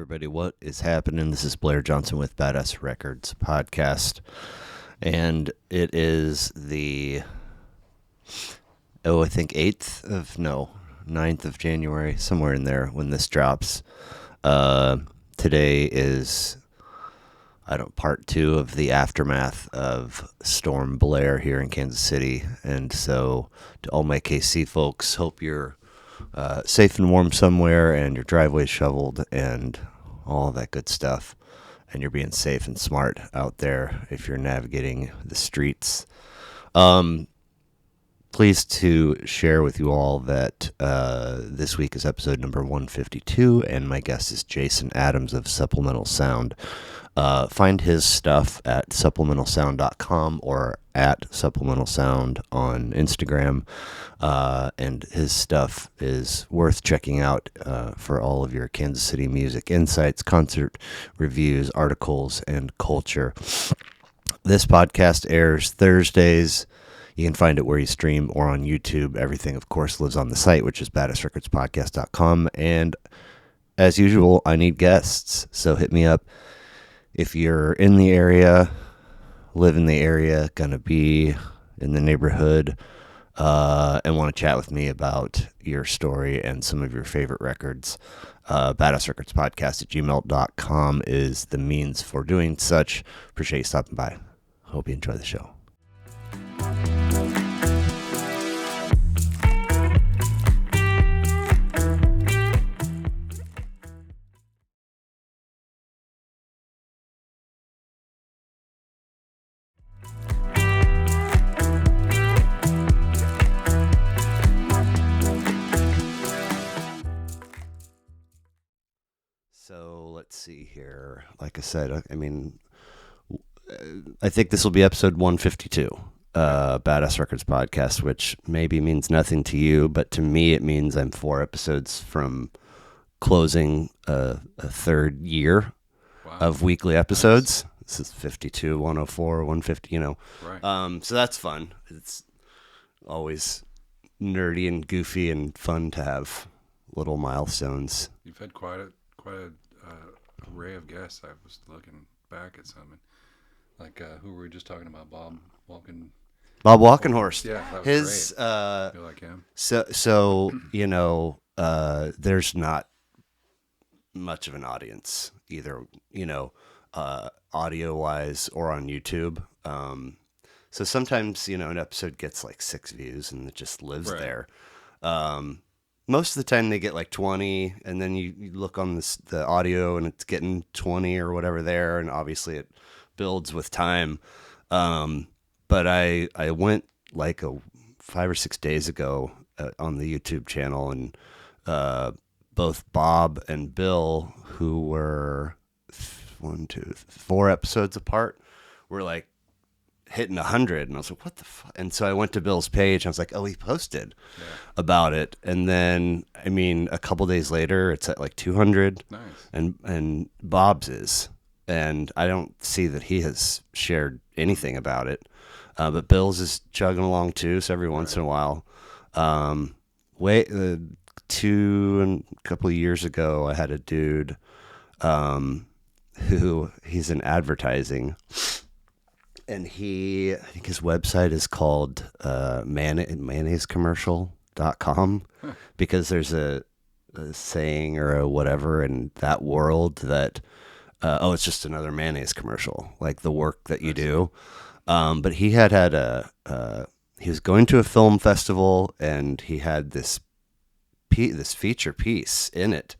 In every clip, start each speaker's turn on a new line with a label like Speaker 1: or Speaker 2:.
Speaker 1: everybody. What is happening? This is Blair Johnson with Badass Records podcast. And it is the, I think 9th of January, somewhere in there when this drops. Today is, part 2 of the aftermath of Storm Blair here in Kansas City. And so to all my KC folks, hope you're safe and warm somewhere, and your driveway's shoveled, and all that good stuff. And you're being safe and smart out there if you're navigating the streets. Pleased to share with you all that this week is episode number 152, and my guest is Jason Adams of Supplemental Sound. Find his stuff at supplementalsound.com or at Supplemental Sound on Instagram. And his stuff is worth checking out for all of your Kansas City music insights, concert reviews, articles, and culture. This podcast airs Thursdays. You can find it where you stream or on YouTube. Everything, of course, lives on the site, which is badassrecordspodcast.com. And as usual, I need guests, so hit me up. If you're in the area, live in the area, gonna be in the neighborhood, and want to chat with me about your story and some of your favorite records, badassrecordspodcast@gmail.com is the means for doing such. Appreciate you stopping by. Hope you enjoy the show. So let's see here. Like I said, I think this will be episode 152, Badass Records podcast, which maybe means nothing to you, but to me it means I'm 4 episodes from closing a third year of weekly episodes. Nice. This is 52, 104, 150, Right. So that's fun. It's always nerdy and goofy and fun to have little milestones.
Speaker 2: You've had quite a array of guests. I was looking back at some, like who were we just talking about? Bob
Speaker 1: Walkenhorst.
Speaker 2: Yeah, that was
Speaker 1: his
Speaker 2: great. I feel like him.
Speaker 1: So there's not much of an audience either, audio wise or on YouTube. So sometimes an episode gets like 6 views and it just lives there. Most of the time they get like 20, and then you look on the audio and it's getting 20 or whatever there, and obviously it builds with time. But I went like 5 or 6 days ago on the YouTube channel, and both Bob and Bill, who were 4 episodes apart, were like hitting 100, and I was like, what the fuck? And so I went to Bill's page, and I was like, oh, he posted about it. And then, a couple days later, it's at like 200.
Speaker 2: Nice.
Speaker 1: And Bob's is. And I don't see that he has shared anything about it. But Bill's is chugging along too, so every once in a while. A couple of years ago, I had a dude who he's in advertising. And I think his website is called mayonnaisecommercial.com, because there's a saying or a whatever in that world that, it's just another mayonnaise commercial, like the work that you do. But he had he was going to a film festival, and he had this feature piece in it.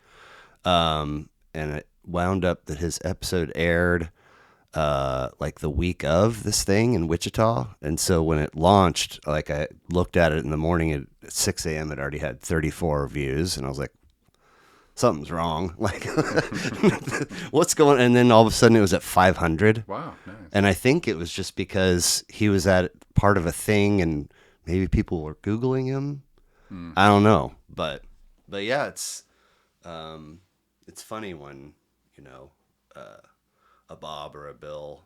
Speaker 1: And it wound up that his episode aired like the week of this thing in Wichita. And so when it launched, like I looked at it in the morning at 6 a.m., it already had 34 views, and I was like, something's wrong. Like, what's going on? And then all of a sudden it was at 500.
Speaker 2: Wow, nice.
Speaker 1: And I think it was just because he was at part of a thing, and maybe people were Googling him. I don't know. But yeah, it's funny when, a Bob or a Bill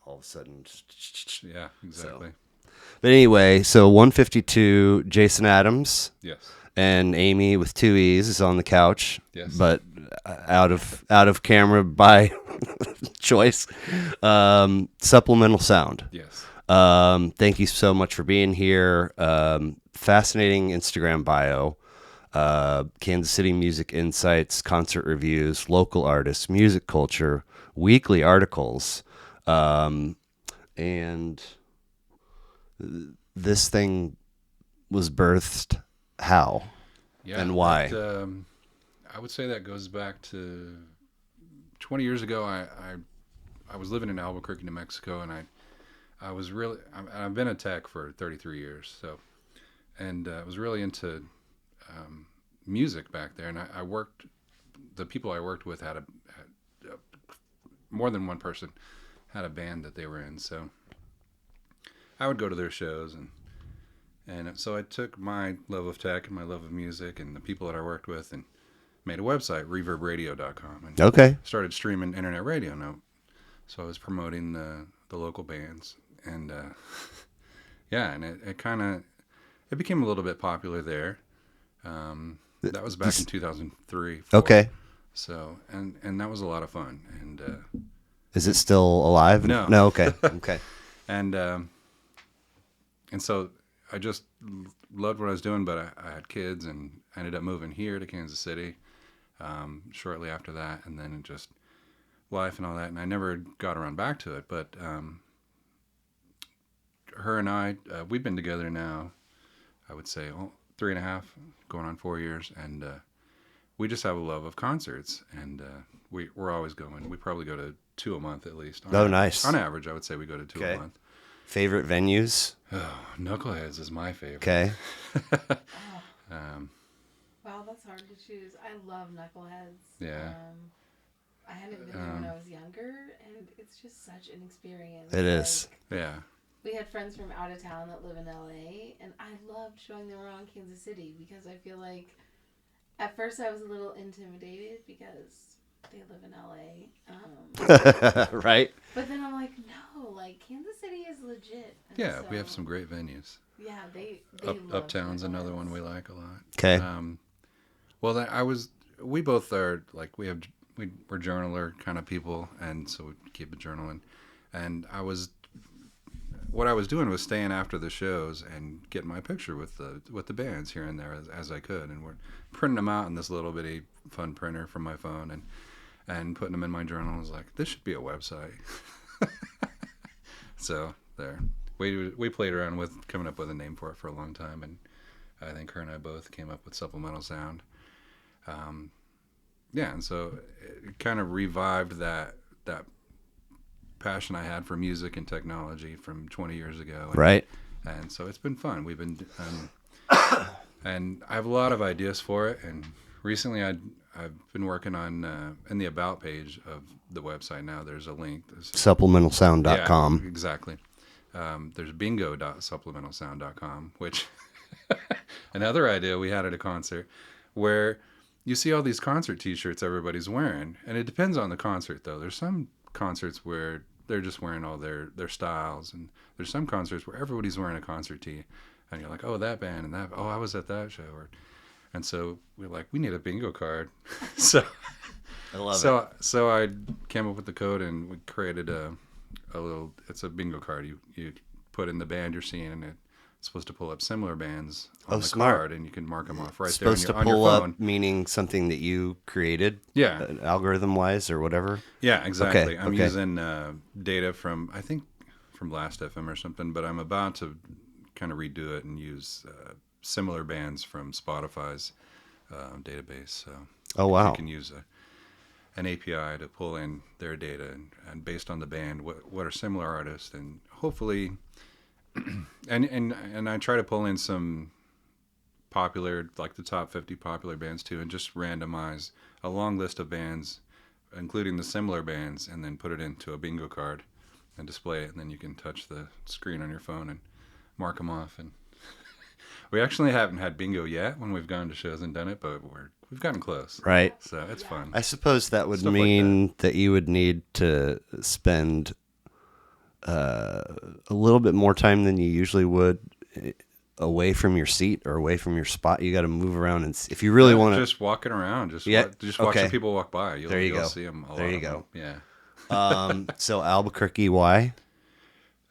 Speaker 1: all of a sudden just,
Speaker 2: yeah, exactly.
Speaker 1: But anyway, so 152, Jason Adams.
Speaker 2: Yes.
Speaker 1: and Amy with two E's is on the couch,
Speaker 2: Yes.
Speaker 1: but out of camera by choice. Supplemental Sound.
Speaker 2: Yes.
Speaker 1: Thank you so much for being here. Fascinating Instagram bio. Kansas City music insights, concert reviews, local artists, music culture, weekly articles, and this thing was birthed how
Speaker 2: Yeah.
Speaker 1: and why?
Speaker 2: I would say that goes back to 20 years ago. I was living in Albuquerque, New Mexico, and I was really I've been a tech for 33 years, so and I was really into music back there, and I worked. The people I worked with had more than one person had a band that they were in, so I would go to their shows, and so I took my love of tech and my love of music and the people that I worked with and made a website, reverbradio.com, and
Speaker 1: Okay.
Speaker 2: started streaming internet radio. Now, so I was promoting the local bands, and yeah, and it kind of it became a little bit popular there. That was back in 2003. 4.
Speaker 1: Okay.
Speaker 2: So and that was a lot of fun. And
Speaker 1: Is it still alive?
Speaker 2: No.
Speaker 1: No. Okay. Okay.
Speaker 2: and so I just loved what I was doing, but I had kids and I ended up moving here to Kansas City shortly after that, and then just life and all that, and I never got around back to it. But her and I, we've been together now, I would say 3.5, going on 4 years, and we just have a love of concerts, and we're always going. We probably go to 2 a month at least.
Speaker 1: Nice.
Speaker 2: On average, I would say we go to 2
Speaker 1: Okay.
Speaker 2: a month.
Speaker 1: Favorite venues?
Speaker 2: Oh, Knuckleheads is my favorite.
Speaker 1: Okay.
Speaker 3: Wow, that's hard to choose. I love Knuckleheads.
Speaker 2: Yeah.
Speaker 3: I hadn't been there when I was younger, and it's just such an experience.
Speaker 1: It is.
Speaker 2: Yeah.
Speaker 3: We had friends from out of town that live in LA, and I loved showing them around Kansas City because I feel like at first I was a little intimidated because they live in LA.
Speaker 1: Right.
Speaker 3: But then I'm like, no, like Kansas City is legit. And
Speaker 2: Yeah,
Speaker 3: so,
Speaker 2: we have some great venues.
Speaker 3: Yeah, they love
Speaker 2: Uptown's
Speaker 3: Knuckleheads.
Speaker 2: another one we like a lot.
Speaker 1: Okay.
Speaker 2: Well, we both are like we're journaler kind of people, and so we keep a journal. And what I was doing was staying after the shows and getting my picture with the bands here and there as I could, and we're printing them out in this little bitty fun printer from my phone and putting them in my journal. I was like, this should be a website. So there, we played around with coming up with a name for it for a long time, and I think her and I both came up with Supplemental Sound. Yeah, and so it kind of revived that passion I had for music and technology from 20 years ago.
Speaker 1: Right.
Speaker 2: And so it's been fun. We've been, and I have a lot of ideas for it. And recently I've been working on, in the about page of the website now, there's a link.
Speaker 1: Supplementalsound.com.
Speaker 2: Yeah, exactly. There's bingo.supplementalsound.com, which another idea we had at a concert where you see all these concert t-shirts everybody's wearing. And it depends on the concert, though. There's some concerts where they're just wearing all their styles, and there's some concerts where everybody's wearing a concert tee, and you're like, oh, that band and that, oh, I was at that show, and so we're like, we need a bingo card. So
Speaker 1: I love it.
Speaker 2: So I came up with the code, and we created a little, it's a bingo card. You put in the band you're seeing, and it's supposed to pull up similar bands on the
Speaker 1: smart.
Speaker 2: card, and you can mark them off right
Speaker 1: Supposed
Speaker 2: there
Speaker 1: to
Speaker 2: on your
Speaker 1: pull
Speaker 2: phone.
Speaker 1: up, meaning something that you created,
Speaker 2: Yeah.
Speaker 1: algorithm wise or whatever.
Speaker 2: Yeah, exactly.
Speaker 1: Okay,
Speaker 2: I'm
Speaker 1: okay.
Speaker 2: using data from, I think, from Last FM or something, but I'm about to kind of redo it and use similar bands from Spotify's database. So
Speaker 1: Oh wow.
Speaker 2: you can use an API to pull in their data and based on the band, what are similar artists, and hopefully, and I try to pull in some popular, like the top 50 popular bands too, and just randomize a long list of bands, including the similar bands, and then put it into a bingo card and display it, and then you can touch the screen on your phone and mark them off. And we actually haven't had bingo yet when we've gone to shows and done it, but we've gotten close.
Speaker 1: Right.
Speaker 2: So it's fun.
Speaker 1: I suppose that would
Speaker 2: Stuff like
Speaker 1: mean that you would need to spend a little bit more time than you usually would away from your seat or away from your spot. You got to move around, and if you really want to,
Speaker 2: just walking around, just
Speaker 1: Yeah,
Speaker 2: just watch
Speaker 1: okay.
Speaker 2: the people walk by.
Speaker 1: There you
Speaker 2: you'll
Speaker 1: go.
Speaker 2: see them.
Speaker 1: There you go.
Speaker 2: Yeah.
Speaker 1: So Albuquerque, why?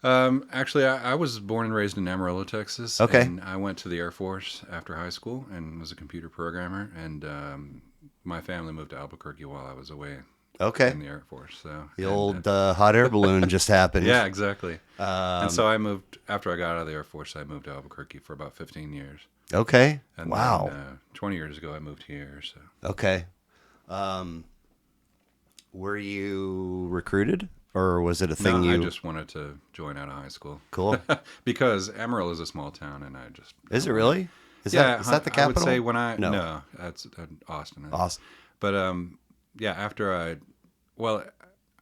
Speaker 2: Actually, I was born and raised in Amarillo, Texas.
Speaker 1: Okay.
Speaker 2: And I went to the Air Force after high school and was a computer programmer. And my family moved to Albuquerque while I was away
Speaker 1: Okay.
Speaker 2: in the Air Force. So
Speaker 1: The old hot air balloon just happened.
Speaker 2: yeah, exactly. And so I moved after I got out of the Air Force. I moved to Albuquerque for about 15 years.
Speaker 1: Okay.
Speaker 2: And
Speaker 1: Wow.
Speaker 2: then, 20 years ago, I moved here. So
Speaker 1: Okay. Were you recruited, or was it a thing
Speaker 2: no,
Speaker 1: you?
Speaker 2: I just wanted to join out of high school.
Speaker 1: Cool.
Speaker 2: Because Amarillo is a small town, and
Speaker 1: Is it really? Is
Speaker 2: yeah,
Speaker 1: that the capital?
Speaker 2: I would say when I
Speaker 1: No.
Speaker 2: That's Austin.
Speaker 1: Awesome.
Speaker 2: But yeah, after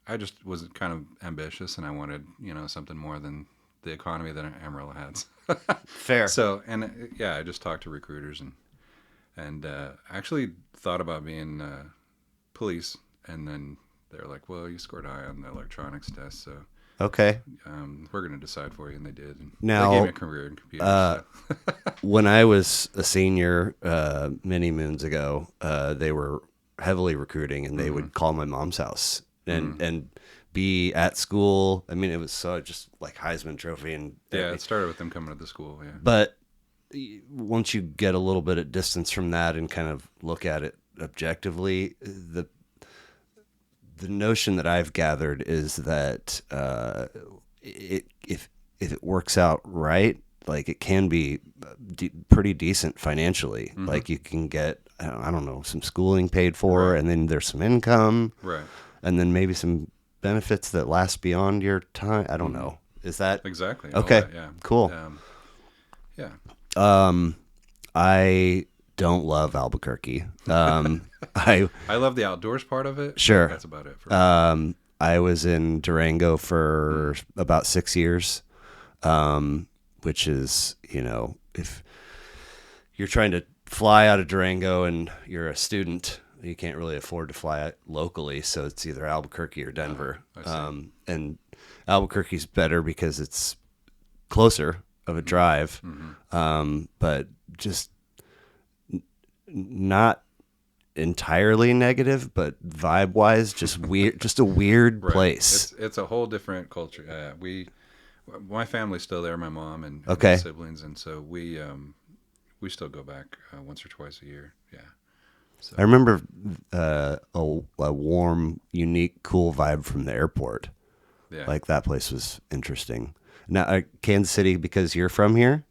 Speaker 2: I just was kind of ambitious, and I wanted something more than the economy that Amarillo has.
Speaker 1: Fair.
Speaker 2: So yeah, I just talked to recruiters and actually thought about being police, and then they're like, well, you scored high on the electronics test, so
Speaker 1: Okay.
Speaker 2: we're going to decide for you, and they did. And
Speaker 1: Now,
Speaker 2: they gave me a career in computers. So.
Speaker 1: When I was a senior many moons ago, they were heavily recruiting, and they would call my mom's house and be at school. I mean, it was so just like Heisman Trophy, and
Speaker 2: Yeah, it started with them coming to the school. Yeah,
Speaker 1: but once you get a little bit of distance from that and kind of look at it objectively, the notion that I've gathered is that if it works out right, like it can be pretty decent financially. Like you can get, I don't know, some schooling paid for, and then there's some income,
Speaker 2: right.
Speaker 1: and then maybe some benefits that last beyond your time. I don't know. Is that
Speaker 2: Exactly.
Speaker 1: okay?
Speaker 2: All that, yeah.
Speaker 1: Cool.
Speaker 2: Yeah.
Speaker 1: I don't love Albuquerque. I
Speaker 2: love the outdoors part of it.
Speaker 1: Sure.
Speaker 2: That's about it for me.
Speaker 1: I was in Durango for about 6 years, which is, if you're trying to fly out of Durango and you're a student, you can't really afford to fly locally, so it's either Albuquerque or Denver. And Albuquerque's better because it's closer of a drive, but just not entirely negative, but vibe wise, just weird, just a weird
Speaker 2: Right.
Speaker 1: place.
Speaker 2: It's a whole different culture. My family's still there, my mom and
Speaker 1: Okay.
Speaker 2: my siblings, and so we still go back once or twice a year. Yeah. So
Speaker 1: I remember a warm, unique, cool vibe from the airport.
Speaker 2: yeah.
Speaker 1: Like that place was interesting. Now, Kansas City, because you're from here?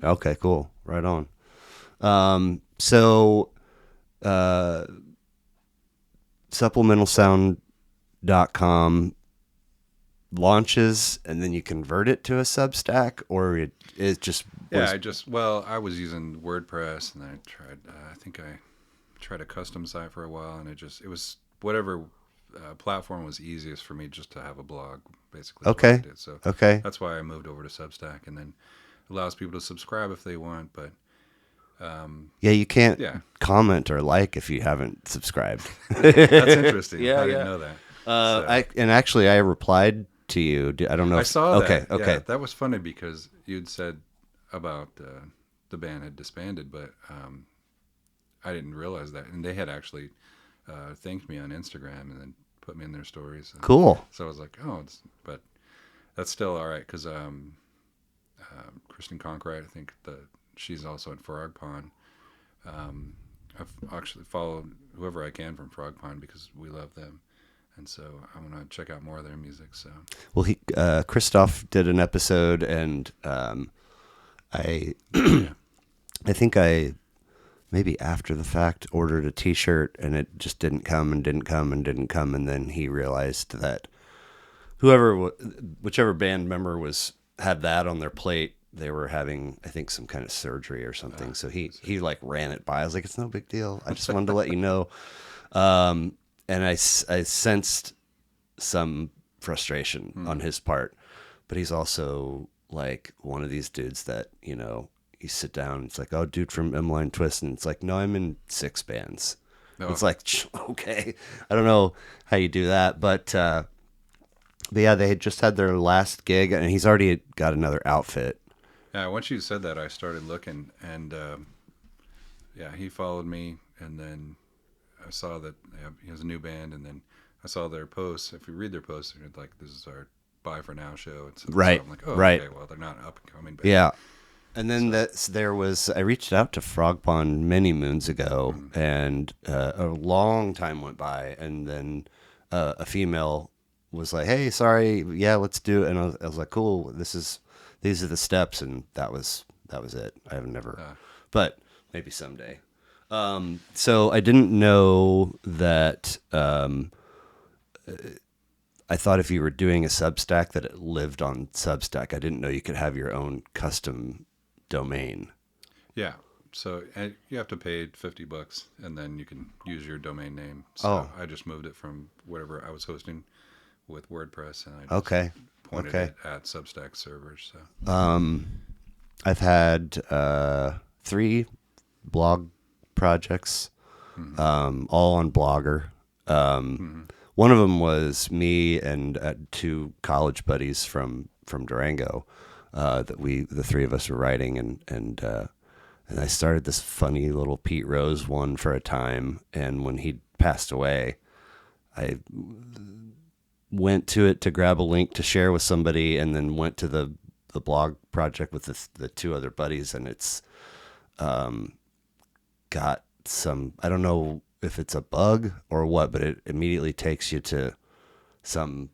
Speaker 1: Okay, cool. Right on. So, supplementalsound.com launches, and then you convert it to a Substack, or it just
Speaker 2: Yeah, I was using WordPress, and I tried. I think I tried a custom site for a while, and it was whatever platform was easiest for me just to have a blog, basically.
Speaker 1: Okay.
Speaker 2: What I did. So
Speaker 1: okay.
Speaker 2: that's why I moved over to Substack, and then allows people to subscribe if they want. But
Speaker 1: Yeah, you can't
Speaker 2: Yeah.
Speaker 1: comment or like if you haven't subscribed.
Speaker 2: that's interesting.
Speaker 1: Yeah,
Speaker 2: I didn't
Speaker 1: yeah.
Speaker 2: know that.
Speaker 1: Actually, I replied to you. I don't know.
Speaker 2: I saw
Speaker 1: Okay,
Speaker 2: that.
Speaker 1: okay.
Speaker 2: Yeah, that was funny because you'd said about the band had disbanded, but I didn't realize that, and they had actually thanked me on Instagram and then put me in their stories. And
Speaker 1: Cool.
Speaker 2: So I was like, but that's still all right because Kristen Conkright, I think she's also in Frog Pond. I've actually followed whoever I can from Frog Pond because we love them. And so I'm going to check out more of their music. So
Speaker 1: Well, Christoph did an episode, and I think I maybe after the fact ordered a T-shirt, and it just didn't come, and then he realized that whichever band member had that on their plate, they were having, I think, some kind of surgery or something. So he like ran it by. I was like, it's no big deal. I just wanted to let you know. And I sensed some frustration on his part, but he's also like one of these dudes that, you sit down, it's like, oh, dude from M-Line Twist, and it's like, no, I'm in 6 bands.
Speaker 2: Oh.
Speaker 1: It's like, okay, I don't know how you do that, but yeah, they had just had their last gig, and he's already got another outfit,
Speaker 2: Yeah, once you said that, I started looking, and yeah, he followed me, and then I saw that he has a new band, and then I saw their posts. If you read their posts, they're like, "This is our Bye for Now show." And so
Speaker 1: Right.
Speaker 2: I'm like, "Oh,
Speaker 1: Right.
Speaker 2: okay. Well, they're not an up and coming band."
Speaker 1: Yeah. And then
Speaker 2: So,
Speaker 1: I reached out to Frog Pond many moons ago,
Speaker 2: mm,
Speaker 1: and a long time went by, and then a female was like, "Hey, sorry, yeah, let's do it." And I was like, "Cool, these are the steps," and that was it. I've never, but maybe someday. So I didn't know that. I thought if you were doing a Substack that it lived on Substack. I didn't know you could have your own custom domain.
Speaker 2: yeah. So and you have to pay $50, and then you can use your domain name.
Speaker 1: Oh.
Speaker 2: So I just moved it from whatever I was hosting with WordPress, and I just
Speaker 1: Okay.
Speaker 2: pointed
Speaker 1: Okay.
Speaker 2: it at Substack servers. So
Speaker 1: I've had 3 blog projects, all on Blogger. One of them was me and 2 college buddies from Durango that the 3 of us were writing, and I started this funny little Pete Rose one for a time, and when he passed away, I went to it to grab a link to share with somebody, and then went to the blog project with the 2 other buddies, and it's got some, I don't know if it's a bug or what, but it immediately takes you to some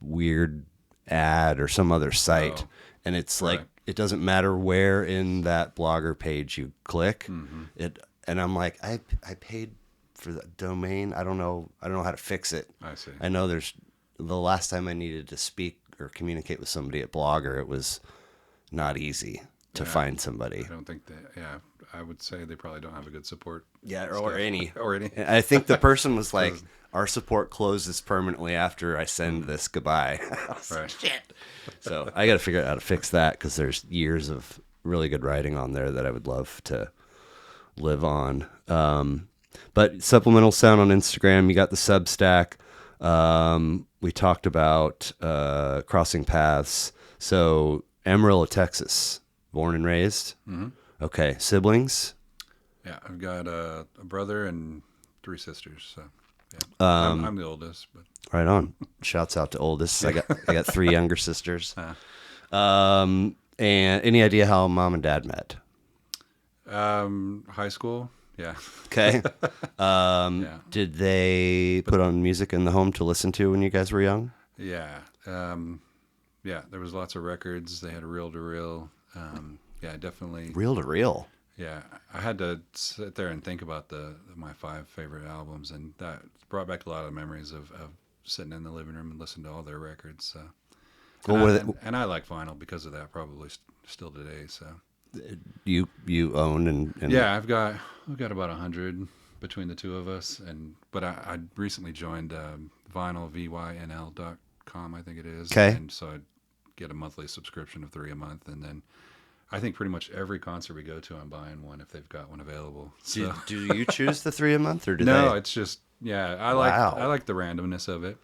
Speaker 1: weird ad or some other site.
Speaker 2: Oh,
Speaker 1: And it's
Speaker 2: right.
Speaker 1: like, it doesn't matter where in that Blogger page you click it. And I'm like, I paid for the domain. I don't know how to fix it.
Speaker 2: I see.
Speaker 1: I know the last time I needed to speak or communicate with somebody at Blogger, it was not easy to
Speaker 2: Yeah.
Speaker 1: find somebody.
Speaker 2: I don't think that. Yeah, I would say they probably don't have a good support.
Speaker 1: Yeah, or
Speaker 2: staff.
Speaker 1: any.
Speaker 2: Or any.
Speaker 1: And I think the person was like, our support closes permanently after I send this goodbye. I was like,
Speaker 2: Right.
Speaker 1: shit. So I got to figure out how to fix that, because there's years of really good writing on there that I would love to live on. But Supplemental Sound on Instagram, you got the Substack. We talked about crossing paths. So Amarillo, Texas, born and raised.
Speaker 2: Mm-hmm.
Speaker 1: Okay, siblings.
Speaker 2: Yeah, I've got a brother and 3 sisters. So yeah, I'm the oldest, but
Speaker 1: Right on. Shouts out to oldest. I got 3 younger sisters. And any idea how mom and dad met?
Speaker 2: high school. Yeah.
Speaker 1: Okay.
Speaker 2: Yeah.
Speaker 1: Did they put on music in the home to listen to when you guys were young?
Speaker 2: Yeah. Yeah. There was lots of records. They had a reel to reel. Yeah, definitely.
Speaker 1: Reel to reel.
Speaker 2: Yeah, I had to sit there and think about my 5 favorite albums, and that brought back a lot of memories of sitting in the living room and listening to all their records. So, and I like vinyl because of that, probably still today. So,
Speaker 1: You own and
Speaker 2: yeah, I've got about 100 between the 2 of us, but I recently joined vinylvynl.com, I think it is.
Speaker 1: Okay.
Speaker 2: And so I get a monthly subscription of $3 a month, and then I think pretty much every concert we go to, I'm buying one if they've got one available. So.
Speaker 1: Do you choose the 3 a month, or do
Speaker 2: No,
Speaker 1: they?
Speaker 2: it's just I
Speaker 1: Wow.
Speaker 2: like the randomness of it,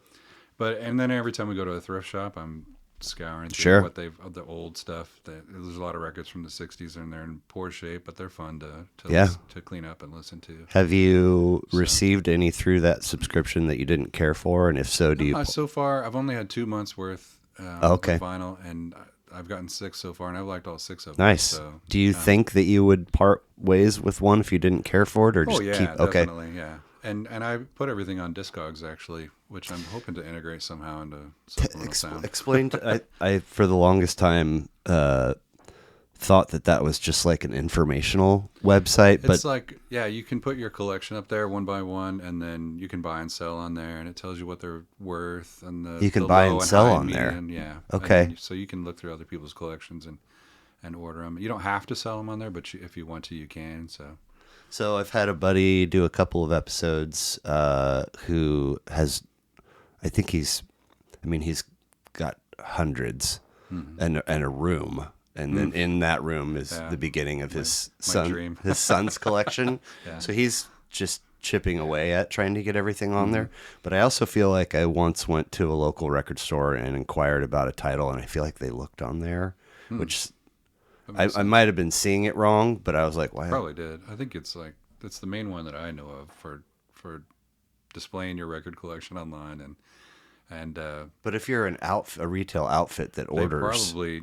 Speaker 2: and then every time we go to a thrift shop, I'm scouring through
Speaker 1: Sure.
Speaker 2: what the old stuff. There's a lot of records from the '60s, and they're in poor shape, but they're fun to clean up and listen to.
Speaker 1: Have you received any through that subscription that you didn't care for, and if so, do you?
Speaker 2: So far, I've only had 2 months worth.
Speaker 1: Okay.
Speaker 2: Of vinyl, and I've gotten 6 so far, and I've liked all 6 of them.
Speaker 1: Nice.
Speaker 2: So,
Speaker 1: Do you think that you would part ways with one if you didn't care for it, or just keep? Okay.
Speaker 2: Definitely, yeah. And I put everything on Discogs actually, which I'm hoping to integrate somehow into Supplemental Sound.
Speaker 1: Explain. I for the longest time thought that was just like an informational website,
Speaker 2: It's
Speaker 1: but
Speaker 2: like, yeah, you can put your collection up there one by one, and then you can buy and sell on there, and it tells you what they're worth and
Speaker 1: You can
Speaker 2: the
Speaker 1: buy
Speaker 2: low
Speaker 1: and
Speaker 2: and
Speaker 1: sell
Speaker 2: high
Speaker 1: on
Speaker 2: and
Speaker 1: there.
Speaker 2: median, yeah.
Speaker 1: Okay.
Speaker 2: And so you can look through other people's collections and order them. You don't have to sell them on there, but if you want to, you can.
Speaker 1: So I've had a buddy do a couple of episodes who has, I think he's got hundreds and a room. And then in that room is the beginning of his
Speaker 2: dream.
Speaker 1: son's collection.
Speaker 2: Yeah.
Speaker 1: So he's just chipping away at trying to get everything on there. But I also feel like I once went to a local record store and inquired about a title, and I feel like they looked on there, which
Speaker 2: That
Speaker 1: I
Speaker 2: makes sense.
Speaker 1: might have been seeing it wrong, but I was like, why?
Speaker 2: Probably did. I think it's the main one that I know of for displaying your record collection online, and
Speaker 1: But if you're a retail outfit that
Speaker 2: they
Speaker 1: orders,
Speaker 2: probably,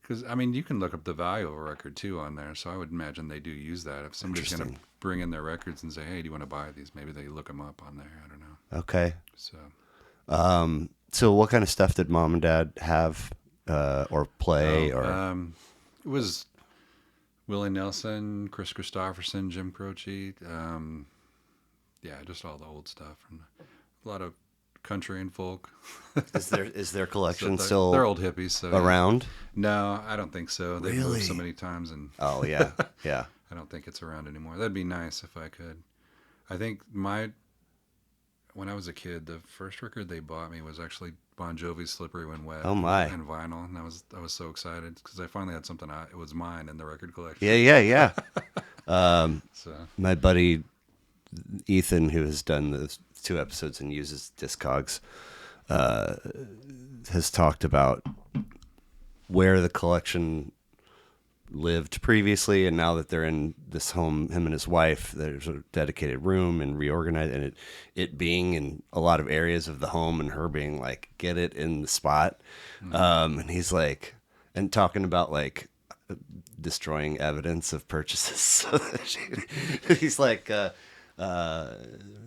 Speaker 2: because I mean you can look up the value of a record too on there, so I would imagine they do use that. If somebody's going to
Speaker 1: Interesting.
Speaker 2: bring in their records and say, hey, do you want to buy these? Maybe they look them up on there. I don't know.
Speaker 1: okay.
Speaker 2: So
Speaker 1: So what kind of stuff did mom and dad have or play or?
Speaker 2: it was Willie Nelson, Chris Christopherson, Jim Croce. Yeah, just all the old stuff and a lot of country and folk.
Speaker 1: Is their collection
Speaker 2: So
Speaker 1: still
Speaker 2: they're old hippies. So
Speaker 1: around?
Speaker 2: no, I don't think so. They've
Speaker 1: Really?
Speaker 2: moved so many times, and
Speaker 1: Oh yeah, yeah.
Speaker 2: I don't think it's around anymore. That'd be nice if I could. I think when I was a kid, the first record they bought me was actually Bon Jovi's "Slippery When Wet"
Speaker 1: Oh my.
Speaker 2: and vinyl, and I was so excited because I finally had something. It was mine in the record collection.
Speaker 1: Yeah.
Speaker 2: So
Speaker 1: My buddy Ethan, who has done the 2 episodes and uses Discogs, has talked about where the collection lived previously, and now that they're in this home, him and his wife, there's a dedicated room and reorganized, and it being in a lot of areas of the home, and her being like, get it in the spot. And he's like, and talking about like destroying evidence of purchases. So that he's like,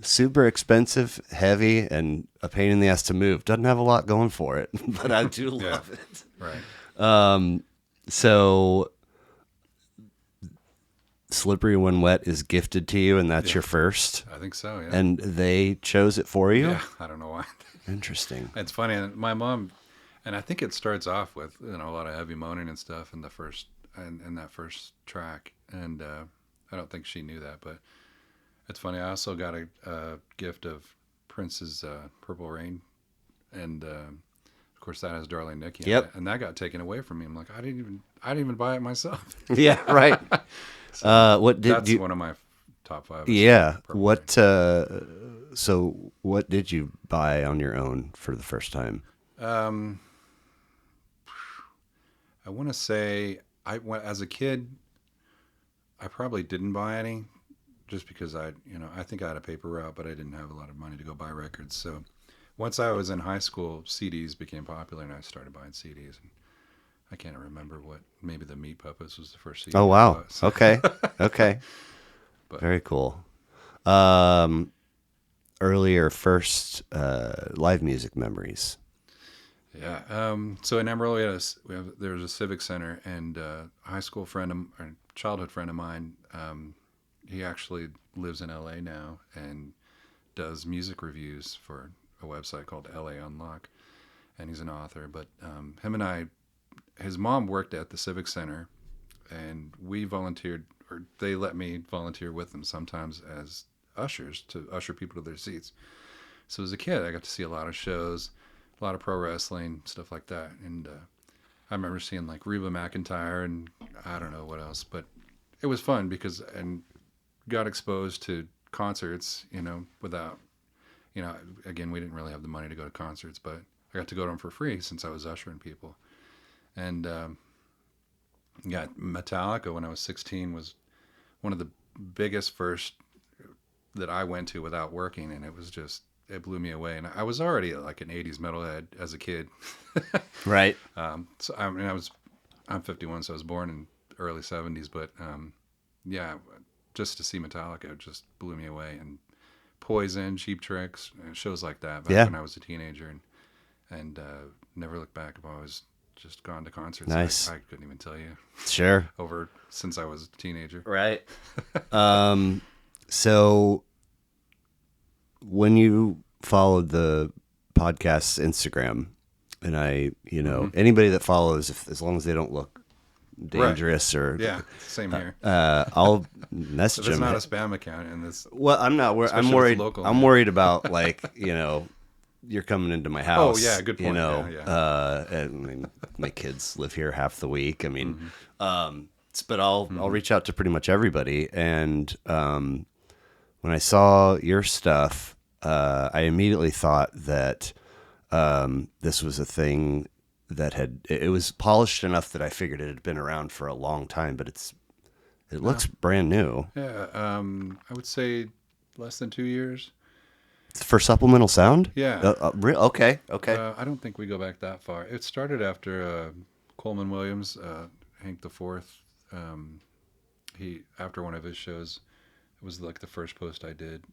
Speaker 1: super expensive, heavy, and a pain in the ass to move. Doesn't have a lot going for it, but I do
Speaker 2: Yeah.
Speaker 1: love it.
Speaker 2: right.
Speaker 1: So Slippery When Wet is gifted to you, and that's
Speaker 2: Yeah.
Speaker 1: your first,
Speaker 2: I think so. Yeah.
Speaker 1: and they chose it for you?
Speaker 2: yeah, I don't know why.
Speaker 1: Interesting.
Speaker 2: It's funny. My mom, and I think it starts off with a lot of heavy moaning and stuff in the first in that first track, and I don't think she knew that, but it's funny. I also got a gift of Prince's "Purple Rain," and of course that has "Darling Nikki" in
Speaker 1: Yep.
Speaker 2: it, and that got taken away from me. I'm like, I didn't even buy it myself.
Speaker 1: Yeah, right. What did
Speaker 2: That's
Speaker 1: you?
Speaker 2: one of my top 5.
Speaker 1: Yeah.
Speaker 2: Purple
Speaker 1: What? So what did you buy on your own for the first time?
Speaker 2: Rain. I want to say as a kid, I probably didn't buy any, just because I think I had a paper route, but I didn't have a lot of money to go buy records. So once I was in high school, CDs became popular, and I started buying CDs. And I can't remember maybe the Meat Puppets was the first CD.
Speaker 1: Oh
Speaker 2: I
Speaker 1: wow.
Speaker 2: bought, so-
Speaker 1: Okay. Okay.
Speaker 2: But-
Speaker 1: Very cool. Earlier first live music memories.
Speaker 2: Yeah. So in Amarillo, there was a civic center, and a high school friend, or childhood friend of mine, he actually lives in LA now and does music reviews for a website called LA Unlock, and he's an author. But him and his mom worked at the civic center, and we volunteered, or they let me volunteer with them sometimes as ushers to usher people to their seats. So as a kid, I got to see a lot of shows, a lot of pro wrestling, stuff like that. And I remember seeing like Reba McEntire and I don't know what else, but it was fun and got exposed to concerts, without, again, we didn't really have the money to go to concerts, but I got to go to them for free since I was ushering people. And yeah, Metallica when I was 16 was one of the biggest first that I went to without working, and it blew me away. And I was already like an 80s metalhead as a kid.
Speaker 1: Right.
Speaker 2: So I mean, I'm 51, so I was born in early 70s, but yeah, just to see Metallica just blew me away. And Poison, Cheap Tricks, and shows like that back when I was a teenager, and never looked back. I've always just gone to concerts.
Speaker 1: Nice.
Speaker 2: I couldn't even tell you
Speaker 1: Sure.
Speaker 2: since I was a teenager.
Speaker 1: Right. So when you followed the podcast's Instagram, and anybody that follows, as long as they don't look dangerous or
Speaker 2: Yeah, same here.
Speaker 1: I'll message
Speaker 2: If it's
Speaker 1: them.
Speaker 2: not a spam account, and this.
Speaker 1: Well, I'm not. I'm
Speaker 2: Especially if
Speaker 1: worried.
Speaker 2: it's local,
Speaker 1: I'm
Speaker 2: man.
Speaker 1: worried about you're coming into my house.
Speaker 2: Oh, yeah, good point. Yeah.
Speaker 1: And I mean, my kids live here half the week. I mean,
Speaker 2: Mm-hmm.
Speaker 1: but I'll reach out to pretty much everybody. And when I saw your stuff, I immediately thought that this was a thing that it was polished enough that I figured it had been around for a long time, but it looks brand new.
Speaker 2: Yeah, I would say less than 2 years.
Speaker 1: For Supplemental Sound?
Speaker 2: Yeah.
Speaker 1: Okay.
Speaker 2: I don't think we go back that far. It started after Coleman Williams, Hank the Fourth. He after one of his shows, it was like the first post I did.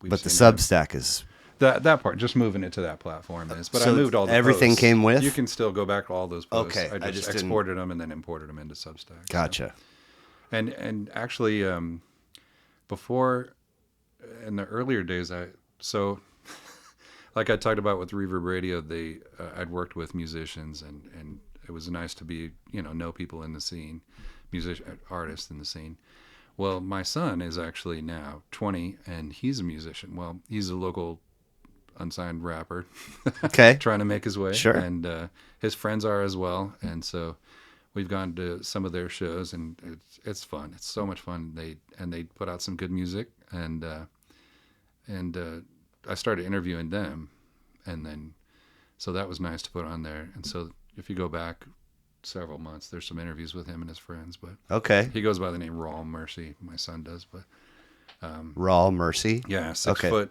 Speaker 1: But the
Speaker 2: seen him.
Speaker 1: Substack is...
Speaker 2: That part, just moving it to that platform is. But
Speaker 1: So
Speaker 2: I moved all the
Speaker 1: everything
Speaker 2: posts.
Speaker 1: came with?
Speaker 2: You can still go back to all those posts.
Speaker 1: Okay,
Speaker 2: I just exported them and then imported them into Substack.
Speaker 1: Gotcha.
Speaker 2: So. And actually, before, in the earlier days, like I talked about with Reverb Radio, I'd worked with musicians, and it was nice to be, know people in the scene, artists in the scene. Well, my son is actually now 20, and he's a musician. Well, he's a local unsigned rapper,
Speaker 1: Okay.
Speaker 2: trying to make his way.
Speaker 1: Sure.
Speaker 2: And his friends are as well, and so we've gone to some of their shows, and it's fun. It's so much fun. They put out some good music, and I started interviewing them, and then so that was nice to put on there. And so if you go back several months, there's some interviews with him and his friends. But
Speaker 1: Okay.
Speaker 2: he goes by the name Raw Mercy. My son does, but
Speaker 1: Raw Mercy?
Speaker 2: yeah, 6'7".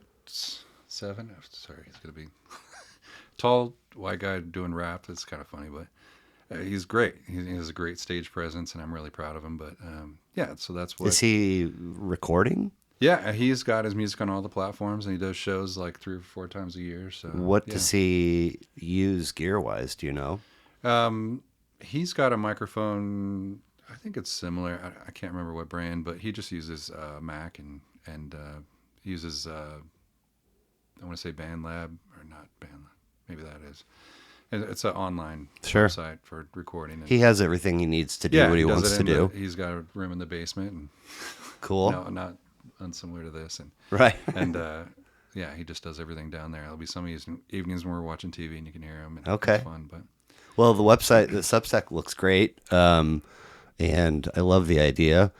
Speaker 2: Oh, sorry, he's gonna be tall white guy doing rap. It's kind of funny, but he's great. He has a great stage presence, and I'm really proud of him. But yeah, so that's what.
Speaker 1: Is he recording?
Speaker 2: Yeah, he's got his music on all the platforms, and he does shows like 3 or 4 times a year. So
Speaker 1: What does he use gear-wise? Do you know?
Speaker 2: He's got a microphone. I think it's similar. I can't remember what brand, but he just uses Mac and uses I want to say BandLab or not BandLab. Maybe that is. It's an online website for recording.
Speaker 1: He has everything he needs to do what he wants to do.
Speaker 2: He's got a room in the basement. And
Speaker 1: Cool.
Speaker 2: No, not unsimilar to this. And
Speaker 1: Right.
Speaker 2: and yeah, he just does everything down there. There'll be some evenings when we're watching TV and you can hear him. And
Speaker 1: Okay.
Speaker 2: It's fun, but.
Speaker 1: Well, the Substack looks great, and I love the idea.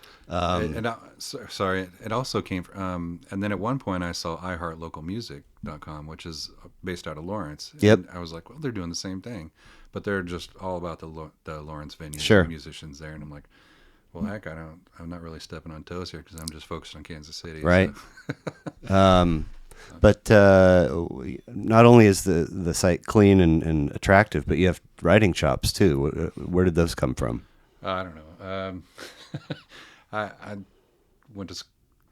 Speaker 2: Sorry, it also came from, and then at one point I saw iHeartLocalMusic.com, which is based out of Lawrence.
Speaker 1: Yep.
Speaker 2: And I was like, well, they're doing the same thing, but they're just all about the Lawrence venues,
Speaker 1: Sure.
Speaker 2: and musicians there, and I'm like, well, heck, I'm not really stepping on toes here because I'm just focused on Kansas City.
Speaker 1: Right.
Speaker 2: So.
Speaker 1: But not only is the site clean and attractive, but you have writing chops too. Where did those come from?
Speaker 2: I don't know. I went to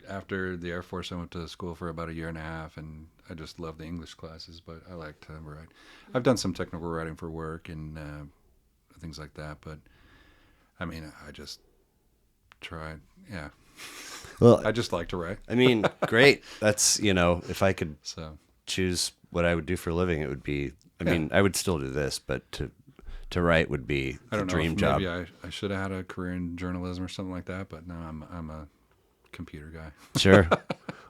Speaker 2: after the Air Force. I went to school for about 1.5 years, and I just love the English classes. But I like to write. I've done some technical writing for work and things like that. But I mean, I just tried. Yeah.
Speaker 1: Well,
Speaker 2: I just like to write.
Speaker 1: I mean, great. That's, if I could
Speaker 2: So
Speaker 1: choose what I would do for a living, it would be, I mean, I would still do this, but to write would be
Speaker 2: I
Speaker 1: the
Speaker 2: don't know.
Speaker 1: dream job.
Speaker 2: Maybe I should have had a career in journalism or something like that. But no, I'm a computer guy.
Speaker 1: Sure.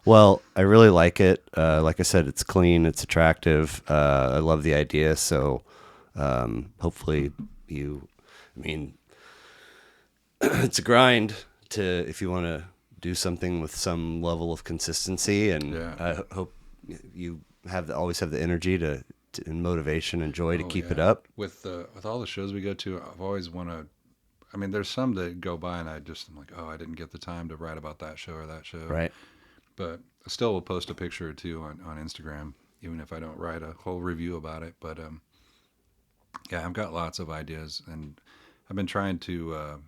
Speaker 1: Well, I really like it. Like I said, it's clean, it's attractive. I love the idea. So hopefully I mean, it's a grind if you want to do something with some level of consistency, and
Speaker 2: Yeah.
Speaker 1: I hope you always have the energy and motivation and joy to keep it
Speaker 2: yeah.
Speaker 1: up.
Speaker 2: With all the shows we go to, I've always want to. I mean, there's some that go by, and I'm like, oh, I didn't get the time to write about that show or that show.
Speaker 1: Right.
Speaker 2: But I still will post a picture or two on Instagram, even if I don't write a whole review about it. But yeah, I've got lots of ideas, and I've been trying to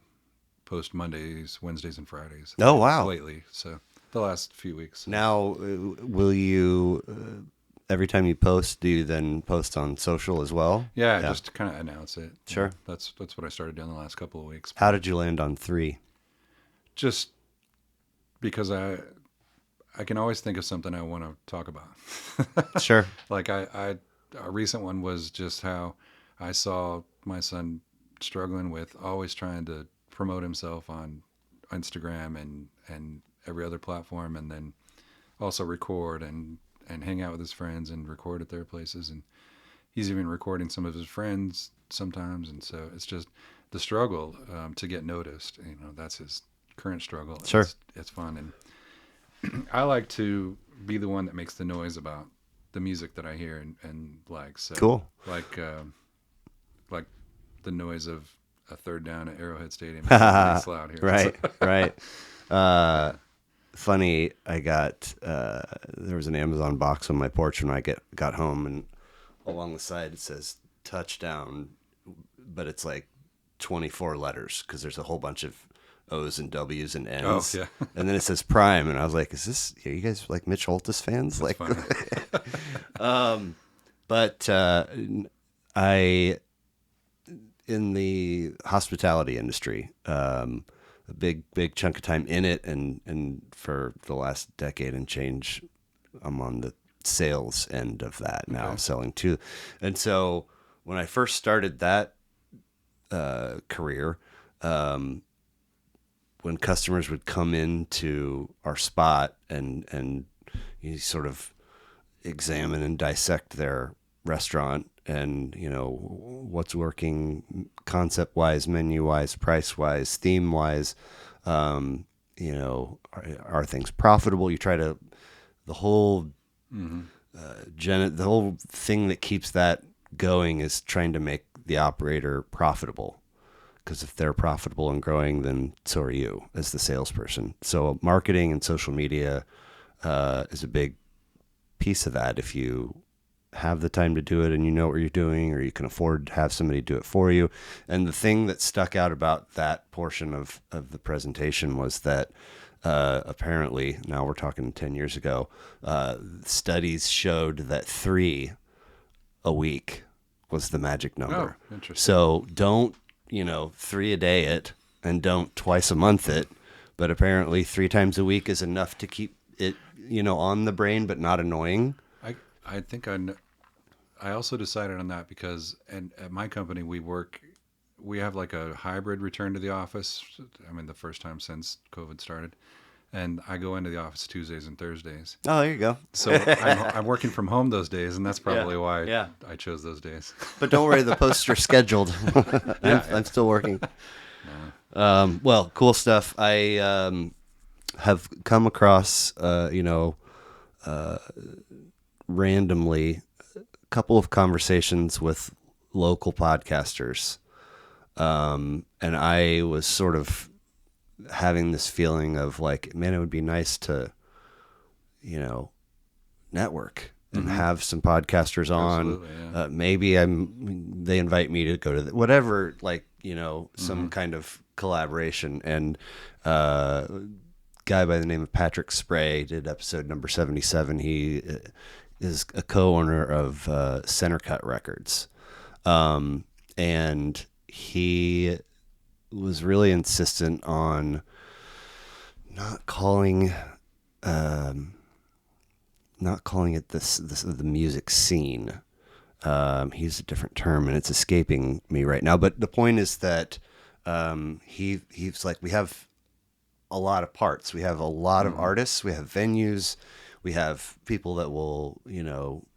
Speaker 2: post Mondays, Wednesdays, and Fridays.
Speaker 1: Oh, wow.
Speaker 2: Lately, so the last few weeks.
Speaker 1: Now, will you, every time you post, do you then post on social as well?
Speaker 2: Yeah, just to kind of announce it.
Speaker 1: Sure.
Speaker 2: That's what I started doing the last couple of weeks.
Speaker 1: How did you land on 3?
Speaker 2: Just because I can always think of something I want to talk about.
Speaker 1: Sure.
Speaker 2: Like a recent one was just how I saw my son struggling with always trying to promote himself on Instagram and every other platform, and then also record and hang out with his friends and record at their places. And he's even recording some of his friends sometimes. And so it's just the struggle to get noticed. That's his current struggle.
Speaker 1: Sure.
Speaker 2: It's fun. And I like to be the one that makes the noise about the music that I hear and like. So
Speaker 1: Cool.
Speaker 2: Like the noise of a third down at Arrowhead Stadium. It's pretty loud here.
Speaker 1: Right, right. Funny, I got there was an Amazon box on my porch when I got home, and along the side it says touchdown, but it's like 24 letters because there's a whole bunch of O's and W's and N's.
Speaker 2: Oh, yeah.
Speaker 1: And then it says prime, and I was like, "Is this? Are you guys like Mitch Holthus fans?"
Speaker 2: That's
Speaker 1: Like, but I in the hospitality industry. A big chunk of time in it, and for the last decade and change, I'm on the sales end of that now, selling too. And so when I first started that career, when customers would come into our spot and you sort of examine and dissect their restaurant, and what's working concept wise, menu wise, price wise, theme wise, are things profitable? You try to the whole the whole thing that keeps that going is trying to make the operator profitable, because if they're profitable and growing, then so are you as the salesperson. So marketing and social media is a big piece of that. If you have the time to do it and you know what you're doing, or you can afford to have somebody do it for you. And the thing that stuck out about that portion of the presentation was that apparently, now we're talking 10 years ago, studies showed that 3 a week was the magic number.
Speaker 2: Oh, interesting.
Speaker 1: So don't, 3 a day it, and don't twice a month it, but apparently 3 times a week is enough to keep it, on the brain, but not annoying.
Speaker 2: I think I also decided on that because at my company we have like a hybrid return to the office. I mean, the first time since COVID started, and I go into the office Tuesdays and Thursdays.
Speaker 1: Oh, there you go.
Speaker 2: So I'm working from home those days, and that's probably why I chose those days.
Speaker 1: But don't worry, the posts are scheduled. I'm still working. Well, cool stuff. I have come across, randomly a couple of conversations with local podcasters. And I was sort of having this feeling of like, man, it would be nice to, network and have some podcasters on.
Speaker 2: Yeah.
Speaker 1: Maybe they invite me to go to whatever, like, some kind of collaboration. And guy by the name of Patrick Spray did episode number 77. He is a co-owner of Center Cut Records. And he was really insistent on not calling it this the music scene. He used a different term, and it's escaping me right now. But the point is that he's like, we have a lot of parts. We have a lot of artists. We have venues. We have people that will,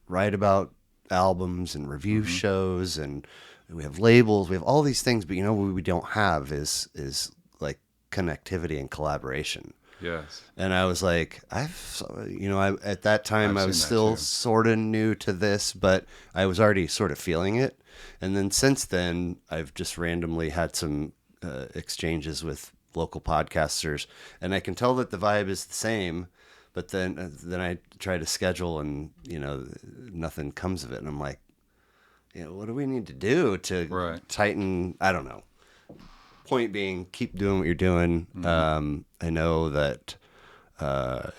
Speaker 1: write about albums and review shows, and we have labels. We have all these things, but what we don't have is like connectivity and collaboration.
Speaker 2: Yes.
Speaker 1: And I was like, at that time I was still sort of new to this, but I was already sort of feeling it. And then since then, I've just randomly had some exchanges with local podcasters, and I can tell that the vibe is the same. But then I try to schedule, and nothing comes of it. And I'm like, what do we need to do to tighten? I don't know. Point being, keep doing what you're doing. I know that I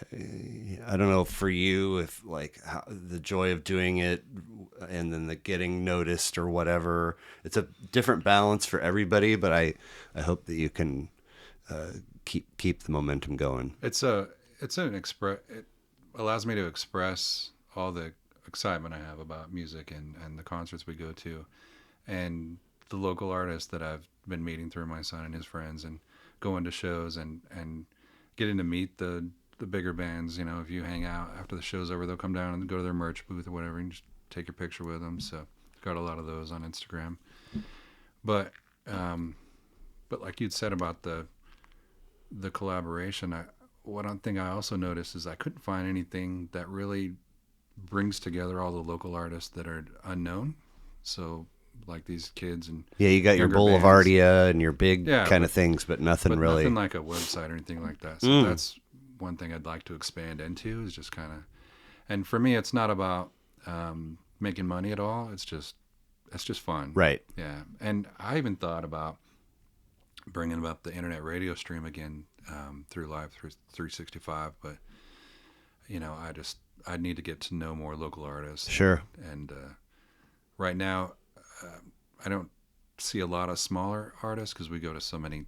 Speaker 1: don't know for you if like how, the joy of doing it, and then the getting noticed or whatever. It's a different balance for everybody. But I hope that you can keep the momentum going.
Speaker 2: It allows me to express all the excitement I have about music and the concerts we go to, and the local artists that I've been meeting through my son and his friends, and going to shows and getting to meet the bigger bands. If you hang out after the show's over, they'll come down and go to their merch booth or whatever and just take your picture with them. So got a lot of those on Instagram. But like you'd said about the collaboration, one thing I also noticed is I couldn't find anything that really brings together all the local artists that are unknown. So like these kids and
Speaker 1: Yeah, you got your
Speaker 2: younger bands.
Speaker 1: Boulevardia and your big
Speaker 2: Yeah,
Speaker 1: kind of things, but nothing
Speaker 2: but
Speaker 1: really.
Speaker 2: nothing like a website or anything like that. So that's one thing I'd like to expand into, is just kind of, and for me, it's not about making money at all. It's just fun.
Speaker 1: Right.
Speaker 2: Yeah. And I even thought about bringing up the internet radio stream again through Live 365, but I need to get to know more local artists.
Speaker 1: Sure.
Speaker 2: And right now, I don't see a lot of smaller artists because we go to so many,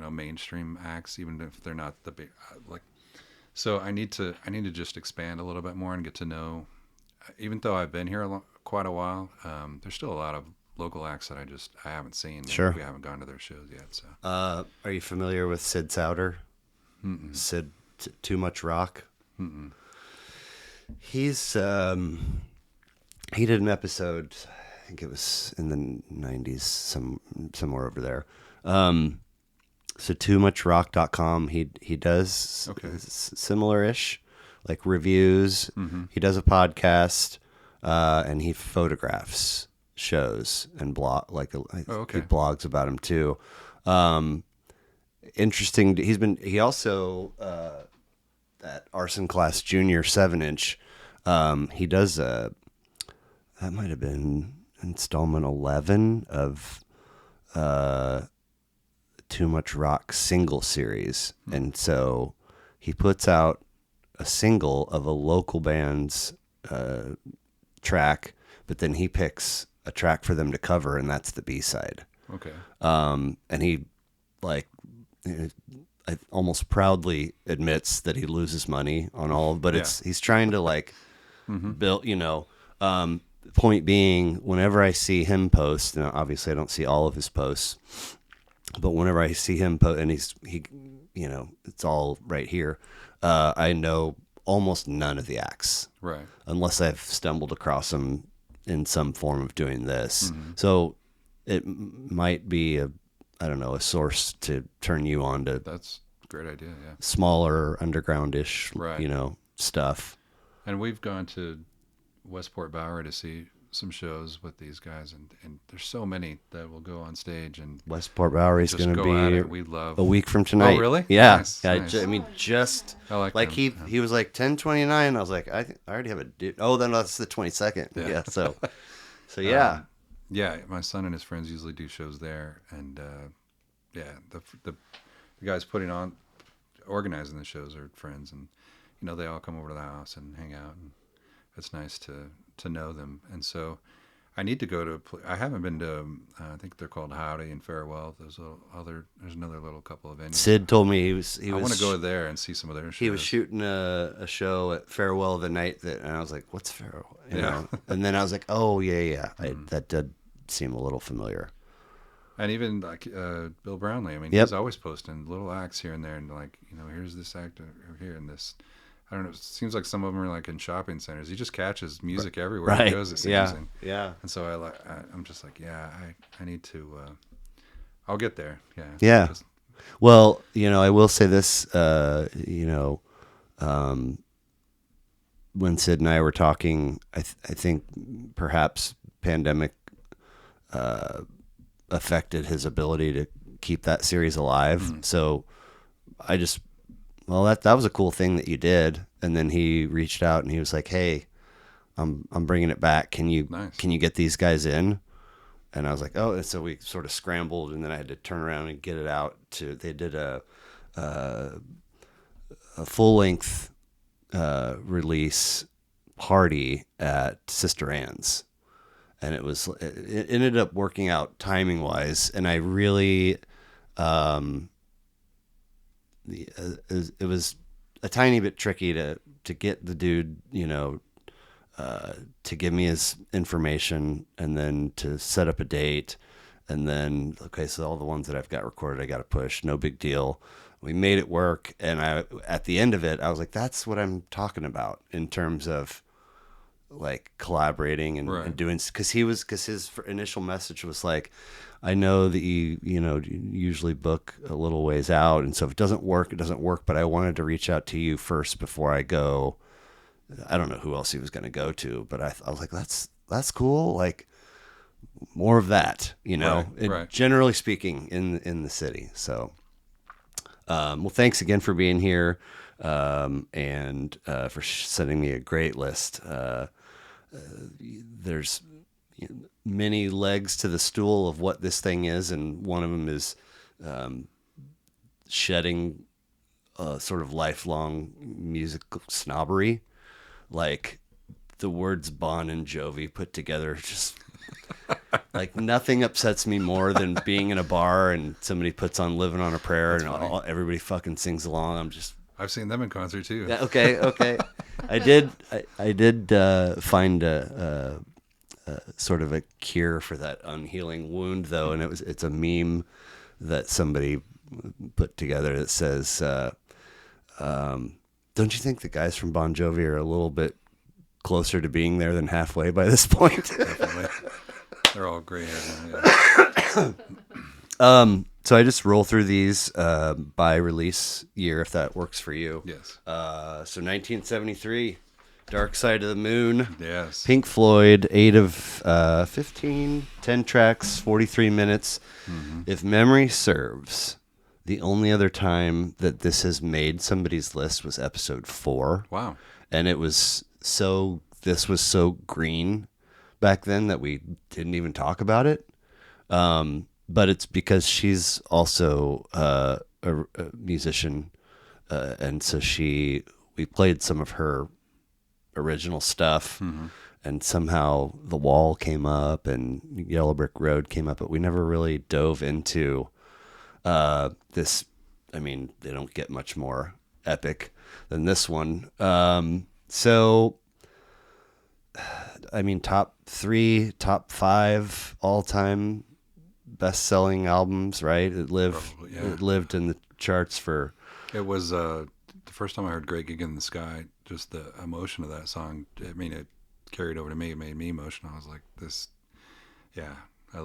Speaker 2: mainstream acts, even if they're not the big like. So I need to just expand a little bit more and get to know. Even though I've been here quite a while, there's still a lot of local acts that I haven't seen.
Speaker 1: Sure.
Speaker 2: We haven't gone to their shows yet. So.
Speaker 1: Are you familiar with Sid Souter?
Speaker 2: Mm-mm.
Speaker 1: Sid, Too Much Rock.
Speaker 2: Mm-mm.
Speaker 1: He's he did an episode, I think it was in the 90s, somewhere over there. So toomuchrock.com, he does similar-ish, like reviews. Mm-hmm. He does a podcast, and he photographs shows and he blogs about them too. Interesting. He also at Arson Class Junior 7-inch. He does that might have been installment 11 of Too Much Rock single series. And so he puts out a single of a local band's track, but then he picks a track for them to cover, and that's the B-side.
Speaker 2: Okay.
Speaker 1: And he almost proudly admits that he loses money on all of, but he's trying to build, point being, whenever I see him post, and obviously I don't see all of his posts, but whenever I see him post, and he it's all right here, I know almost none of the acts,
Speaker 2: right? Unless
Speaker 1: Unless I've stumbled across them in some form of doing this. Mm-hmm. So it might be a source to turn you on to.
Speaker 2: That's a great idea. Yeah.
Speaker 1: Smaller undergroundish,
Speaker 2: right.
Speaker 1: Stuff.
Speaker 2: And we've gone to Westport Bowery to see some shows with these guys, and there's so many that will go on stage, and
Speaker 1: Westport Bowery is going to be
Speaker 2: we love
Speaker 1: a week from tonight.
Speaker 2: Oh, really?
Speaker 1: Yeah.
Speaker 2: Nice,
Speaker 1: I
Speaker 2: nice.
Speaker 1: I like he was like 10:29. I was like, I already have a due. Oh, then that's the 22nd. Yeah. So yeah.
Speaker 2: Yeah, my son and his friends usually do shows there, and the guys organizing the shows are friends, and they all come over to the house and hang out, and it's nice to know them. And so I need to go to I haven't been to I think they're called Howdy and Farewell. There's another little couple of venues.
Speaker 1: Sid told me I
Speaker 2: want to go there and see some of their shows.
Speaker 1: He was shooting a show at Farewell the night and I was like, what's Farewell? You know? And then I was like, oh yeah. That did seem a little familiar.
Speaker 2: And even like Bill Brownlee, I mean, he's always posting little acts here and there, and here's this act over here and this. I don't know. It seems like some of them are like in shopping centers. He just catches music everywhere he goes. It seems.
Speaker 1: Yeah.
Speaker 2: And so I'm just like, I need to. I'll get there. Yeah.
Speaker 1: Yeah. Well, I will say this. When Sid and I were talking, I think perhaps pandemic affected his ability to keep that series alive. Mm-hmm. So that was a cool thing that you did. And then he reached out and he was like, hey, I'm bringing it back. Can you get these guys in? And I was like, oh, and so we sort of scrambled, and then I had to turn around and get it out they did a full length release party at Sister Anne's. And it ended up working out timing wise. And I really, it was a tiny bit tricky to get the dude, to give me his information and then to set up a date. And then, so all the ones that I've got recorded, I got to push, no big deal. We made it work. And at the end of it, I was like, that's what I'm talking about in terms of like collaborating and doing, because his initial message was like, I know that you usually book a little ways out, and so if it doesn't work, it doesn't work, but I wanted to reach out to you first before I go. I don't know who else he was going to go to, but I was like, that's cool. Like, more of that,
Speaker 2: Right.
Speaker 1: generally speaking in the city. So, well, thanks again for being here, and for sending me a great list. There's many legs to the stool of what this thing is, and one of them is shedding a sort of lifelong musical snobbery, like the words Bon and Jovi put together. Just like nothing upsets me more than being in a bar and somebody puts on "Living on a Prayer" and everybody fucking sings along.
Speaker 2: I've seen them in concert too.
Speaker 1: Yeah, okay. I did find a sort of a cure for that unhealing wound, though, and it's a meme that somebody put together that says, "Don't you think the guys from Bon Jovi are a little bit closer to being there than halfway by this point?"
Speaker 2: Definitely. They're all gray haired. Yeah.
Speaker 1: So I just roll through these by release year, if that works for you.
Speaker 2: Yes.
Speaker 1: So 1973, Dark Side of the Moon.
Speaker 2: Yes.
Speaker 1: Pink Floyd, 8 of 15, 10 tracks, 43 minutes. Mm-hmm. If memory serves, the only other time that this has made somebody's list was episode 4.
Speaker 2: Wow.
Speaker 1: And this was so green back then that we didn't even talk about it. But it's because she's also a musician, and so we played some of her original stuff, and somehow The Wall came up and Yellow Brick Road came up, but we never really dove into this. I mean, they don't get much more epic than this one. So, I mean, top 3, top 5 all-time best-selling albums, right? It lived in the charts for.
Speaker 2: It was the first time I heard "Great Gig in the Sky." Just the emotion of that song. I mean, it carried over to me. It made me emotional. I was like, "This, yeah." I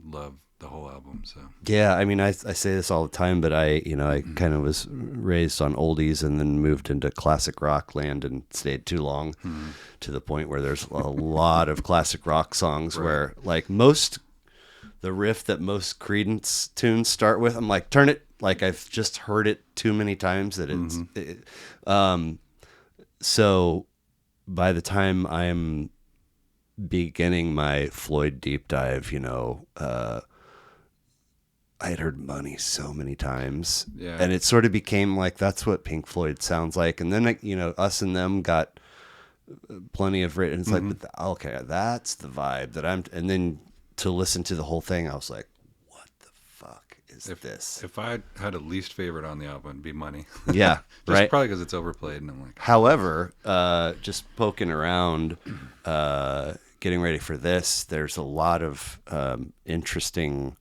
Speaker 2: love the whole album. So
Speaker 1: yeah, I mean, I say this all the time, but I kind of was raised on oldies and then moved into classic rock land and stayed too long, to the point where there's a lot of classic rock songs where, like, the riff that most Creedence tunes start with, I'm like, turn it, like I've just heard it too many times that it's, so by the time I'm beginning my Floyd deep dive, I had heard Money so many times, and it sort of became like, that's what Pink Floyd sounds like. And then, Us and Them got plenty of written. It's like, but okay, that's the vibe that and then to listen to the whole thing, I was like, what the fuck is this?
Speaker 2: If I had a least favorite on the album, it'd be Money.
Speaker 1: Yeah,
Speaker 2: just
Speaker 1: right.
Speaker 2: Probably because it's overplayed, and I'm like.
Speaker 1: However, just poking around, getting ready for this, there's a lot of interesting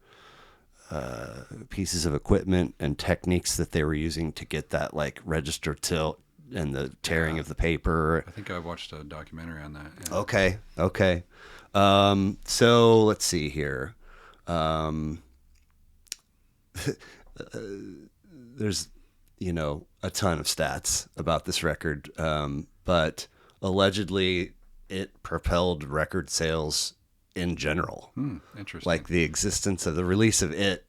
Speaker 1: pieces of equipment and techniques that they were using to get that, like, register tilt and the tearing of the paper.
Speaker 2: I think I watched a documentary on that. Yeah.
Speaker 1: Okay. So let's see here. There's, a ton of stats about this record. But allegedly it propelled record sales in general.
Speaker 2: Interesting.
Speaker 1: Like the existence of the release of it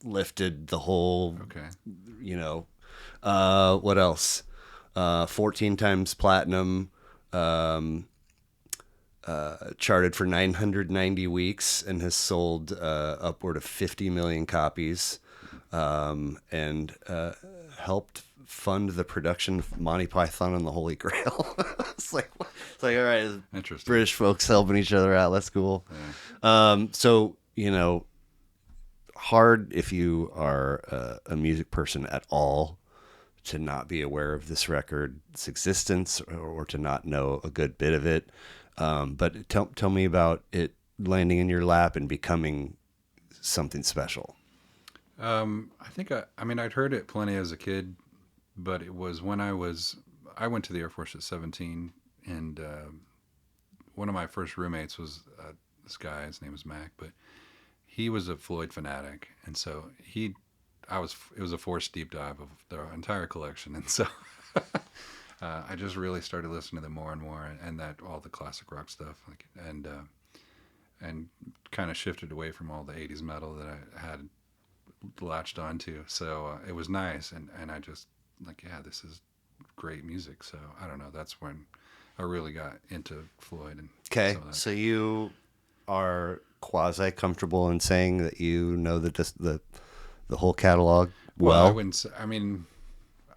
Speaker 1: lifted the whole, what else? 14 times platinum, charted for 990 weeks and has sold upward of 50 million copies, and helped fund the production of Monty Python and the Holy Grail. It's like all right,
Speaker 2: interesting.
Speaker 1: British folks helping each other out. That's cool. Yeah. So, hard if you are a music person at all to not be aware of this record's existence or to not know a good bit of it. But tell me about it landing in your lap and becoming something special.
Speaker 2: I think I'd heard it plenty as a kid, but it was when I went to the Air Force at 17, and one of my first roommates was this guy. His name was Mac, but he was a Floyd fanatic, and so it was a forced deep dive of the entire collection, and so I just really started listening to them more and more, and that all the classic rock stuff, and and kind of shifted away from all the 80s metal that I had latched onto. So it was nice. And I just, like, yeah, this is great music. So I don't know. That's when I really got into Floyd. And
Speaker 1: Okay,
Speaker 2: some of that.
Speaker 1: so you are quasi comfortable in saying that you know the whole catalog well.
Speaker 2: I wouldn't say, I mean,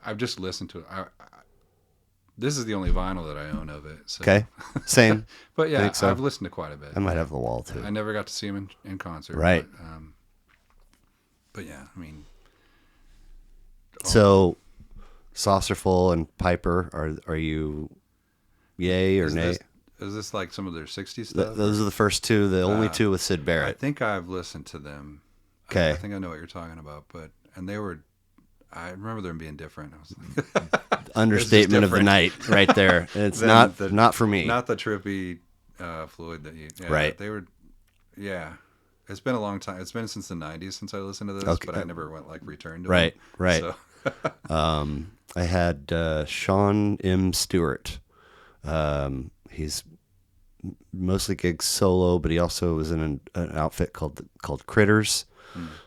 Speaker 2: I've just listened to it. This is the only vinyl that I own of it. So.
Speaker 1: Okay, same.
Speaker 2: But yeah,
Speaker 1: Think so.
Speaker 2: I've listened to quite a bit.
Speaker 1: I might have the wall too.
Speaker 2: I never got to see him in concert.
Speaker 1: Right.
Speaker 2: But yeah, I mean.
Speaker 1: So, Saucerful and Piper, are you yay or nay?
Speaker 2: Is this like some of their 60s stuff?
Speaker 1: Those are the first two, the only two with Sid
Speaker 2: I
Speaker 1: Barrett.
Speaker 2: think I've listened to them.
Speaker 1: Okay.
Speaker 2: I think I know what you're talking about, and they were. I remember them being different. I was like,
Speaker 1: Understatement of the night, right there. It's not for me.
Speaker 2: Not the trippy Floyd that you. Yeah,
Speaker 1: right.
Speaker 2: They were. Yeah. It's been a long time. It's been since the 90s since I listened to this,
Speaker 1: okay.
Speaker 2: but I never went returned to
Speaker 1: right,
Speaker 2: them.
Speaker 1: Right.
Speaker 2: So.
Speaker 1: I had Sean M. Stewart. He's mostly gigs solo, but he also was in an outfit called Critters.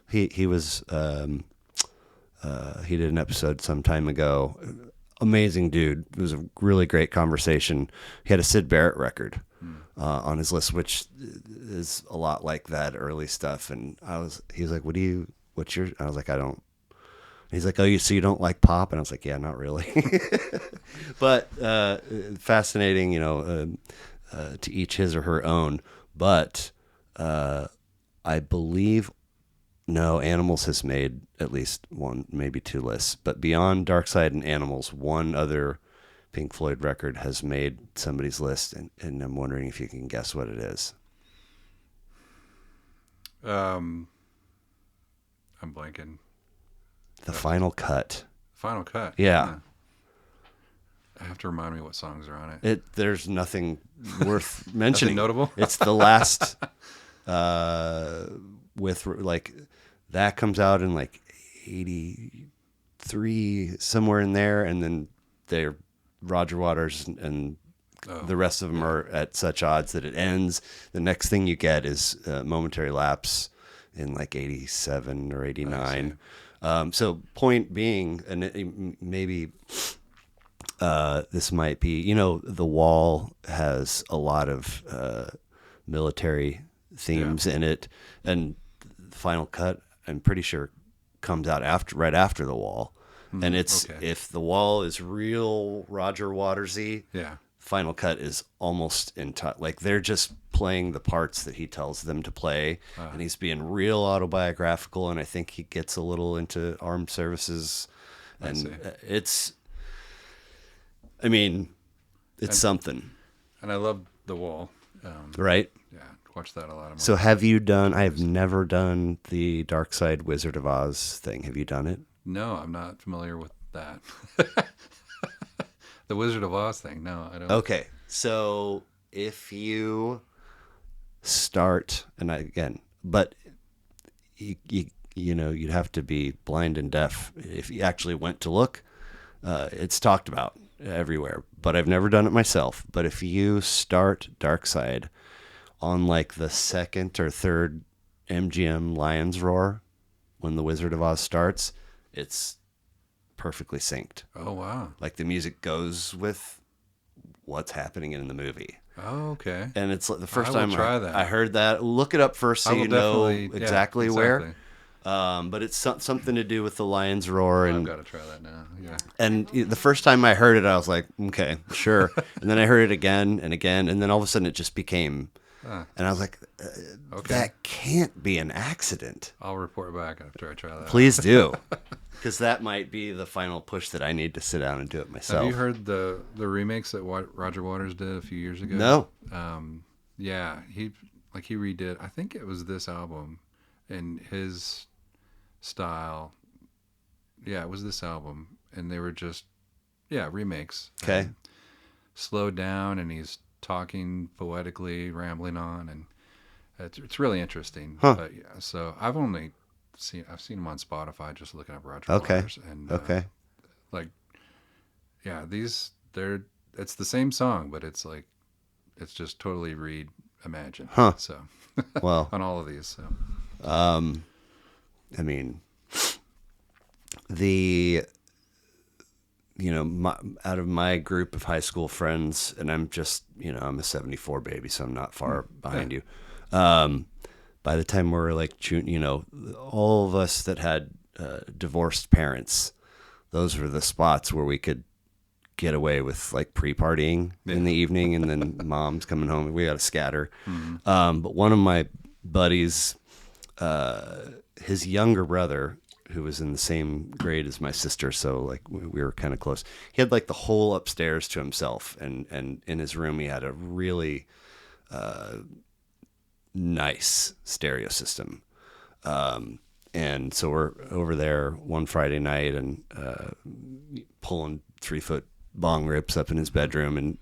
Speaker 1: He was he did an episode some time ago. Amazing dude. It was a really great conversation. He had a Sid Barrett record on his list, which is a lot like that early stuff. And he was like, what's your, I was like, I don't. He's like, oh, so you don't like pop? And I was like, yeah, not really. But fascinating, to each his or her own. But I believe, no, Animals has made at least one, maybe two lists. But beyond Dark Side and Animals, one other Pink Floyd record has made somebody's list, and I'm wondering if you can guess what it is.
Speaker 2: I'm blanking.
Speaker 1: The Final Cut.
Speaker 2: Final Cut.
Speaker 1: Yeah.
Speaker 2: I have to remind me what songs are on it.
Speaker 1: There's nothing worth mentioning.
Speaker 2: Nothing notable?
Speaker 1: It's the last with like that comes out in like 83, somewhere in there, and then they're Roger Waters and the rest of them are at such odds that it ends. The next thing you get is Momentary Lapse in like 87 or 89. So point being, and maybe this might be, The Wall has a lot of military themes in it, and the Final Cut, I'm pretty sure, comes out right after The Wall. And it's if The Wall is real Roger Watersy, Final Cut is almost like they're just playing the parts that he tells them to play, and he's being real autobiographical, and I think he gets a little into armed services, and it's something.
Speaker 2: And I love The Wall.
Speaker 1: Right?
Speaker 2: Yeah, watch that a lot.
Speaker 1: So have you done, I have never done the Dark Side Wizard of Oz thing. Have you done it?
Speaker 2: No, I'm not familiar with that. The Wizard of Oz thing. No, I don't.
Speaker 1: Okay. So if you start, but you'd have to be blind and deaf if you actually went to look. It's talked about everywhere, but I've never done it myself. But if you start Dark Side on like the second or third MGM Lion's Roar, when the Wizard of Oz starts, it's perfectly synced.
Speaker 2: Oh, wow.
Speaker 1: Like the music goes with what's happening in the movie.
Speaker 2: Oh, okay.
Speaker 1: And it's like the first time
Speaker 2: I
Speaker 1: heard that. Look it up first so you know exactly where. But it's something to do with the Lion's Roar. And
Speaker 2: I've got to try that now. Yeah.
Speaker 1: And the first time I heard it, I was like, okay, sure. And then I heard it again and again. And then all of a sudden it just became... And I was like, that can't be an accident.
Speaker 2: I'll report back after I try that.
Speaker 1: Please do. Because that might be the final push that I need to sit down and do it myself.
Speaker 2: Have you heard the remakes that Roger Waters did a few years ago?
Speaker 1: No.
Speaker 2: Yeah, he redid, I think it was this album in his style. Yeah, it was this album. And they were just, remakes.
Speaker 1: Okay.
Speaker 2: Slowed down, and he's talking poetically, rambling on, and it's really interesting. But so I've seen him on Spotify, just looking up Roger Waters, and it's the same song, but it's like it's just totally reimagined. So
Speaker 1: Well,
Speaker 2: on all of these. So.
Speaker 1: I mean, the out of my group of high school friends, and I'm just I'm a '74 baby, so I'm not far behind you. By the time we're like all of us that had divorced parents, those were the spots where we could get away with like pre-partying in the evening, and then mom's coming home. We got to scatter. But one of my buddies, his younger brother, who was in the same grade as my sister, so like we were kind of close. He had like the whole upstairs to himself, and in his room he had a really nice stereo system. And so we're over there one Friday night and pulling 3-foot bong rips up in his bedroom, and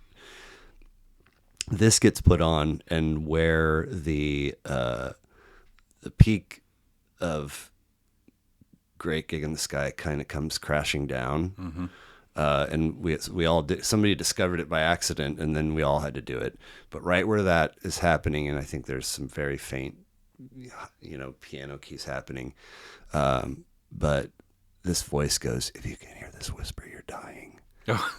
Speaker 1: this gets put on, and where the peak of Great Gig in the Sky kind of comes crashing down. And we all did, somebody discovered it by accident, and then we all had to do it. But right where that is happening, and I think there's some very faint piano keys happening, but this voice goes, "If you can hear this whisper, you're dying."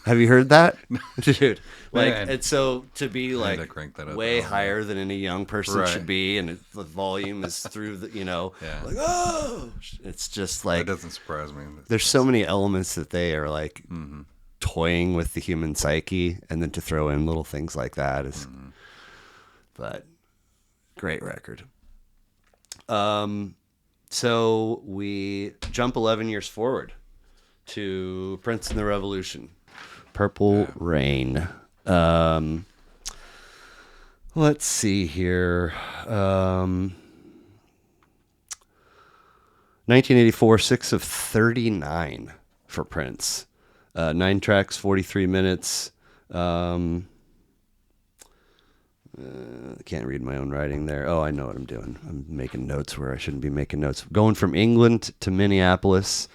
Speaker 1: Have you heard that? Dude, like, and so to be like way higher than any young person should be, and the volume is through the, like, oh, it's just like,
Speaker 2: that doesn't surprise me.
Speaker 1: There's so many elements that they are like toying with the human psyche, and then to throw in little things like that is, but great record. So we jump 11 years forward to Prince and the Revolution, Purple Rain. Let's see here. 1984, 6 of 39 for Prince. 9 tracks, 43 minutes. I can't read my own writing there. Oh, I know what I'm doing. I'm making notes where I shouldn't be making notes. Going from England to Minneapolis.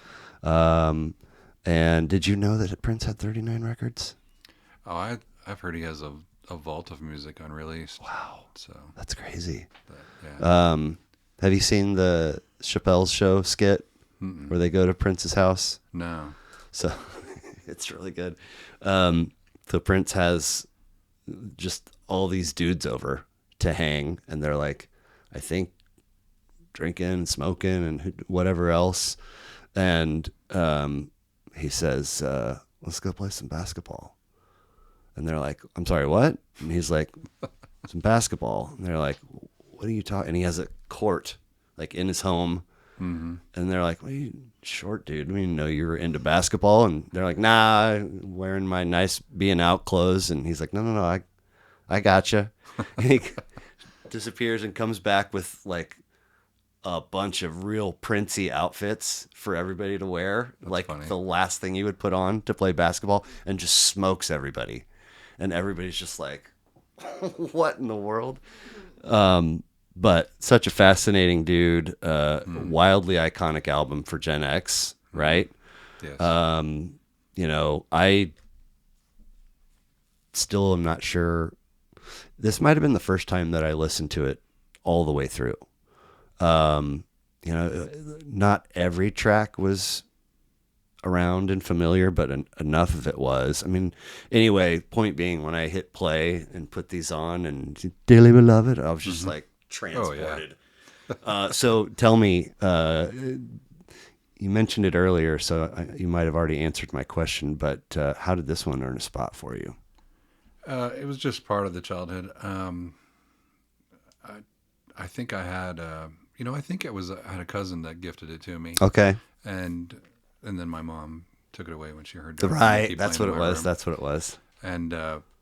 Speaker 1: And did you know that Prince had 39 records?
Speaker 2: Oh, I've heard he has a vault of music unreleased.
Speaker 1: Wow.
Speaker 2: So
Speaker 1: that's crazy.
Speaker 2: But, yeah.
Speaker 1: Have you seen the Chappelle's Show skit where they go to Prince's house?
Speaker 2: No.
Speaker 1: So it's really good. So Prince has just all these dudes over to hang, and they're like, I think, drinking and smoking and whatever else. And he says, let's go play some basketball. And they're like, I'm sorry, what? And he's like, some basketball. And they're like, what are you talking? And he has a court like in his home. And they're like, well, you short dude, we didn't know you were into basketball. And they're like, nah, I'm wearing my nice being out clothes. And he's like, no, I gotcha. And he disappears and comes back with like a bunch of real Princey outfits for everybody to wear. That's like funny. The last thing you would put on to play basketball, and just smokes everybody. And everybody's just like, what in the world? But such a fascinating dude, wildly iconic album for Gen X, right?
Speaker 2: Yes.
Speaker 1: I still am not sure. This might have been the first time that I listened to it all the way through. Not every track was around and familiar, but enough of it was. I mean, anyway, point being, when I hit play and put these on and Dearly Beloved, I was just like transported. Oh, yeah. So tell me, you mentioned it earlier, so you might have already answered my question, but how did this one earn a spot for you?
Speaker 2: It was just part of the childhood. I think I had, I had a cousin that gifted it to me.
Speaker 1: Okay.
Speaker 2: And then my mom took it away when she heard it.
Speaker 1: Right. That's what it was. Room. That's what it was.
Speaker 2: And,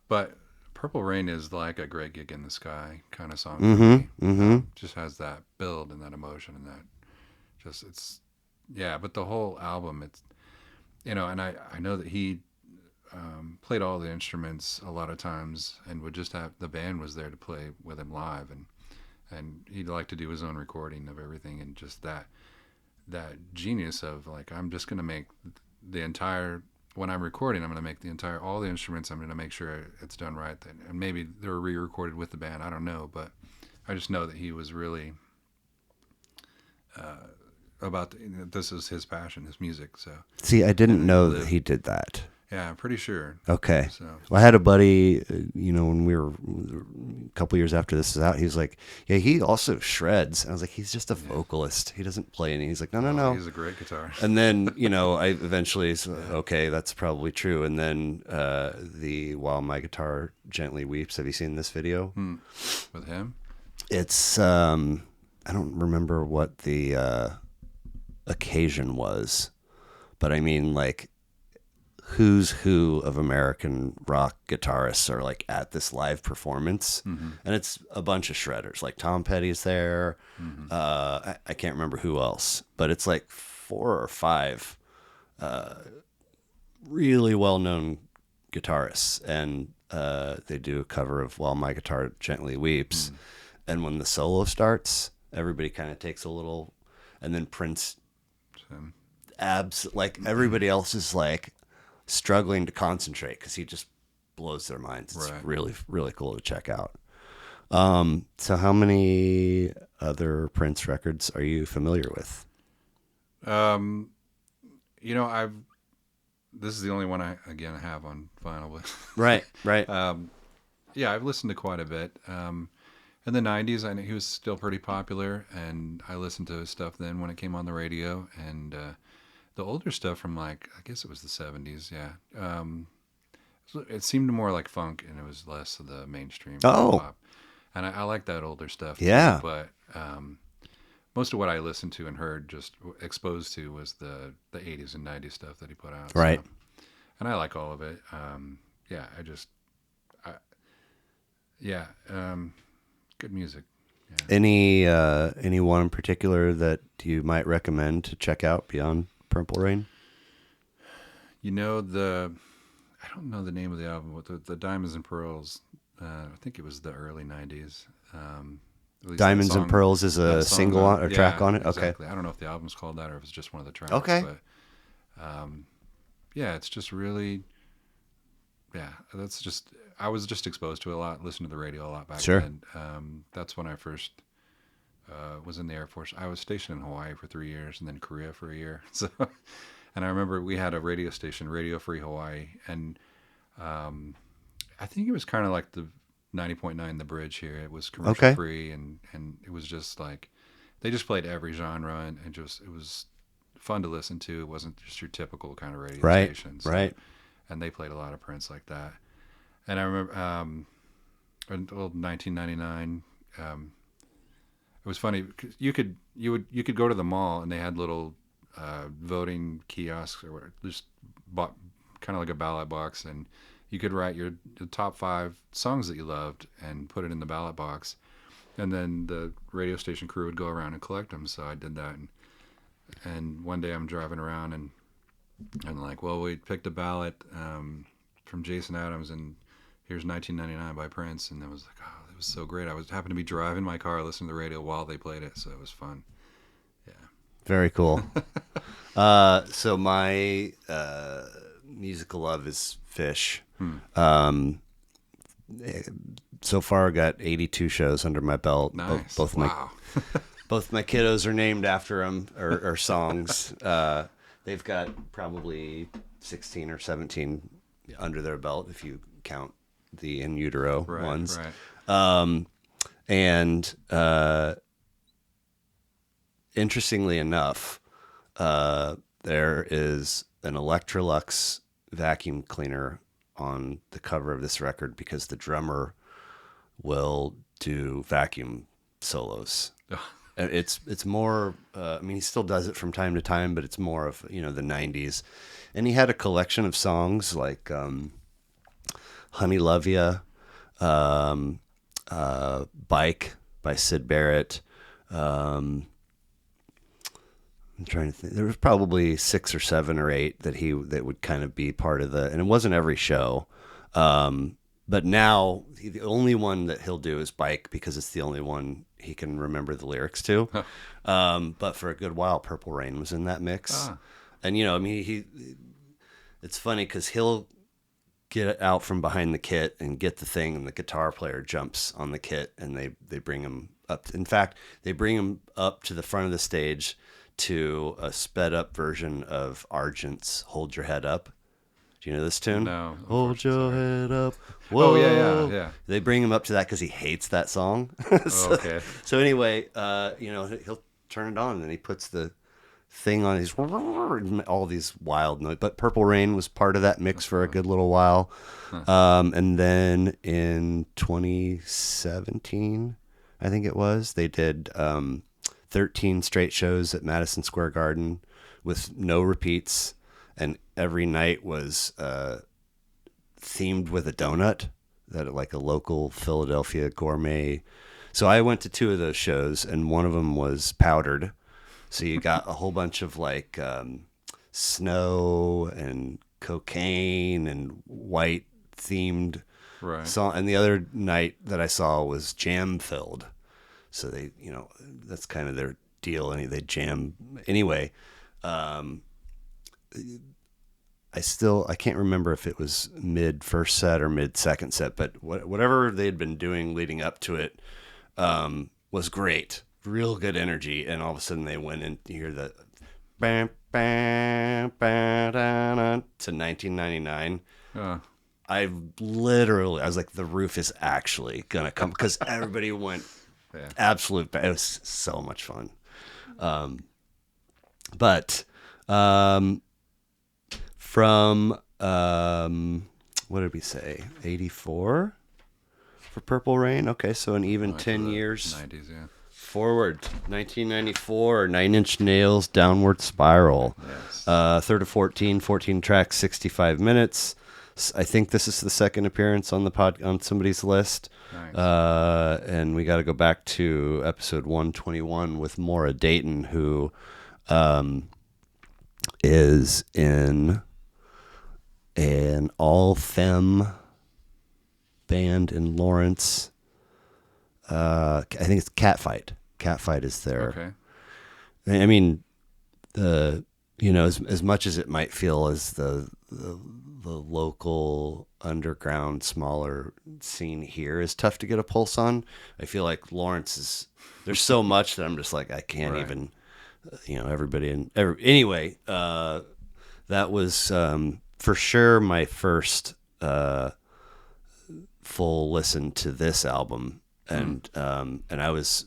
Speaker 2: but Purple Rain is like a Great Gig in the Sky kind of song. For me. Just has that build and that emotion and that just, but the whole album, it's, and I know that he, played all the instruments a lot of times, and would just have the band was there to play with him live, and he'd like to do his own recording of everything, and just that genius of like, I'm just going to make the entire, when I'm recording, I'm going to make all the instruments, I'm going to make sure it's done right, and maybe they're re-recorded with the band, I don't know, but I just know that he was really this is his passion, his music. So
Speaker 1: See, I didn't
Speaker 2: and
Speaker 1: know
Speaker 2: lived,
Speaker 1: that he did that.
Speaker 2: Yeah, I'm pretty sure.
Speaker 1: Okay.
Speaker 2: So
Speaker 1: Well, I had a buddy, when we were a couple years after this is out, he was like, yeah, he also shreds. And I was like, he's just a vocalist. He doesn't play any. He's like, no.
Speaker 2: He's a great guitarist.
Speaker 1: And then, I eventually, okay, that's probably true. And then the While My Guitar Gently Weeps. Have you seen this video?
Speaker 2: With him?
Speaker 1: It's, I don't remember what the occasion was, but I mean, like, who's who of American rock guitarists are like at this live performance, and it's a bunch of shredders. Like Tom Petty's there. I can't remember who else, but it's like 4 or 5 really well-known guitarists, and they do a cover of While My Guitar Gently Weeps. And when the solo starts, everybody kind of takes a little, and then Prince like everybody else is like struggling to concentrate because he just blows their minds. It's really, really cool to check out. So how many other Prince records are you familiar with?
Speaker 2: This is the only one I have on vinyl. But
Speaker 1: Right.
Speaker 2: yeah, I've listened to quite a bit. In the 90s, I know he was still pretty popular, and I listened to his stuff then when it came on the radio, and the older stuff from I guess it was the 70s, yeah. It seemed more like funk, and it was less of the mainstream pop. And I like that older stuff,
Speaker 1: yeah.
Speaker 2: Too, but most of what I listened to and heard, just exposed to, was the 80s and 90s stuff that he put out.
Speaker 1: Right.
Speaker 2: So, and I like all of it. Good music. Yeah.
Speaker 1: Any one in particular that you might recommend to check out beyond Purple Rain?
Speaker 2: I don't know the name of the album, but the Diamonds and Pearls. I think it was the early 90s.
Speaker 1: Diamonds and Pearls is a single or track on it?
Speaker 2: Exactly.
Speaker 1: Okay.
Speaker 2: I don't know if the album's called that or if it's just one of the tracks.
Speaker 1: Okay.
Speaker 2: But, it's just really, I was just exposed to it a lot, listened to the radio a lot back then. That's when I first was in the Air Force. I was stationed in Hawaii for 3 years and then Korea for a year. So, and I remember we had a radio station, Radio Free Hawaii, and I think it was kind of like the 90.9 The Bridge here. It was commercial free, and it was just like they just played every genre, and it was fun to listen to. It wasn't just your typical kind of radio station. So,
Speaker 1: right.
Speaker 2: And they played a lot of Prince like that. And I remember, until 1999, it was funny. Cause you could go to the mall and they had little voting kiosks or just kind of like a ballot box, and you could write the top 5 songs that you loved and put it in the ballot box, and then the radio station crew would go around and collect them. So I did that, and one day I'm driving around and we picked a ballot from Jason Adams, and here's 1999 by Prince, and I was like, oh, it was so great. I happened to be driving my car, listening to the radio while they played it, so it was fun. Yeah.
Speaker 1: Very cool. So my musical love is Fish. So far, I got 82 shows under my belt.
Speaker 2: Nice.
Speaker 1: Both my kiddos are named after them, or songs. They've got probably 16 or 17 under their belt if you count the in utero ones.
Speaker 2: Right.
Speaker 1: And interestingly enough, there is an Electrolux vacuum cleaner on the cover of this record because the drummer will do vacuum solos. It's more, he still does it from time to time, but it's more of, the 90s. And he had a collection of songs like Honey Love Ya, Bike by Syd Barrett. I'm trying to think. There was probably 6 or 7 or 8 that would kind of be part of and it wasn't every show. But now the only one that he'll do is Bike because it's the only one he can remember the lyrics to. But for a good while, Purple Rain was in that mix. And, it's funny because he'll get out from behind the kit and get the thing, and the guitar player jumps on the kit, and they bring him up. In fact, they bring him up to the front of the stage to a sped up version of Argent's "Hold Your Head Up." Do you know this tune?
Speaker 2: No.
Speaker 1: Hold your
Speaker 2: Sorry.
Speaker 1: head up. Whoa.
Speaker 2: Oh yeah.
Speaker 1: They bring him up to that because he hates that song.
Speaker 2: Oh, okay.
Speaker 1: So anyway, he'll turn it on and then he puts the thing on his all these wild notes. But Purple Rain was part of that mix for a good little while. And then in 2017, I think it was, they did 13 straight shows at Madison Square Garden with no repeats. And every night was themed with a donut, that like a local Philadelphia gourmet. So I went to 2 of those shows, and one of them was powdered. So you got a whole bunch of like snow and cocaine and white themed
Speaker 2: Right.
Speaker 1: song. And the other night that I saw was jam filled. So they, that's kind of their deal. And they jam anyway. I can't remember if it was mid first set or mid second set, but whatever they had been doing leading up to it was great. Real good energy. And all of a sudden they went and you hear the bam, bam, bam, da, da, to 1999. I was like, the roof is actually going to come, because everybody went absolute. It was so much fun. From what did we say? 84 for Purple Rain. Okay, so an even 10 years
Speaker 2: 90s, yeah.
Speaker 1: forward. 1994, 9 Inch Nails, Downward Spiral.
Speaker 2: Yes.
Speaker 1: 3rd of 14 tracks, 65 minutes. I think this is the second appearance on on somebody's list.
Speaker 2: Nice.
Speaker 1: And we got to go back to episode 121 with Maura Dayton, who is in an all-femme band in Lawrence. I think it's Catfight. Catfight is there.
Speaker 2: Okay.
Speaker 1: I mean, as much as it might feel as the local underground smaller scene here is tough to get a pulse on, I feel like Lawrence there's so much that I'm just like, I can't even, anyway, that was for sure my first full listen to this album. And I was,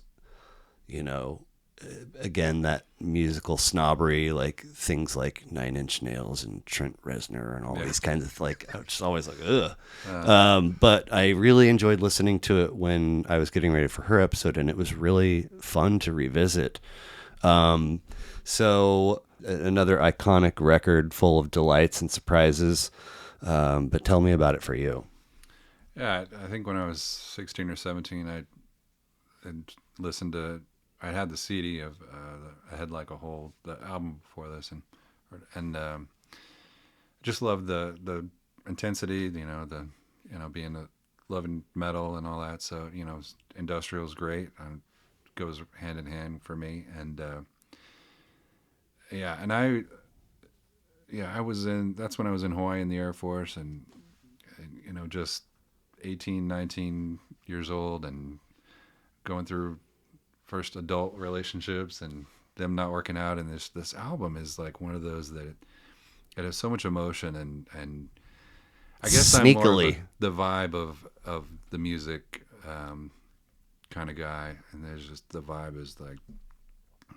Speaker 1: again, that musical snobbery, like things like 9 Inch Nails and Trent Reznor and all these kinds of, like, I was just always like, ugh. But I really enjoyed listening to it when I was getting ready for her episode, and it was really fun to revisit. So another iconic record full of delights and surprises. But tell me about it for you.
Speaker 2: Yeah, I think when I was 16 or 17, I had listened to, I had the CD of I had like the album before this, and just loved the intensity, being loving metal and all that. So industrial is great, goes hand in hand for me, and I was in. That's when I was in Hawaii in the Air Force, and just 18, 19 years old, and going through first adult relationships and them not working out, and this album is like one of those that it has so much emotion, and I guess
Speaker 1: sneakily.
Speaker 2: I'm more of the vibe of the music kind of guy, and there's just the vibe is like,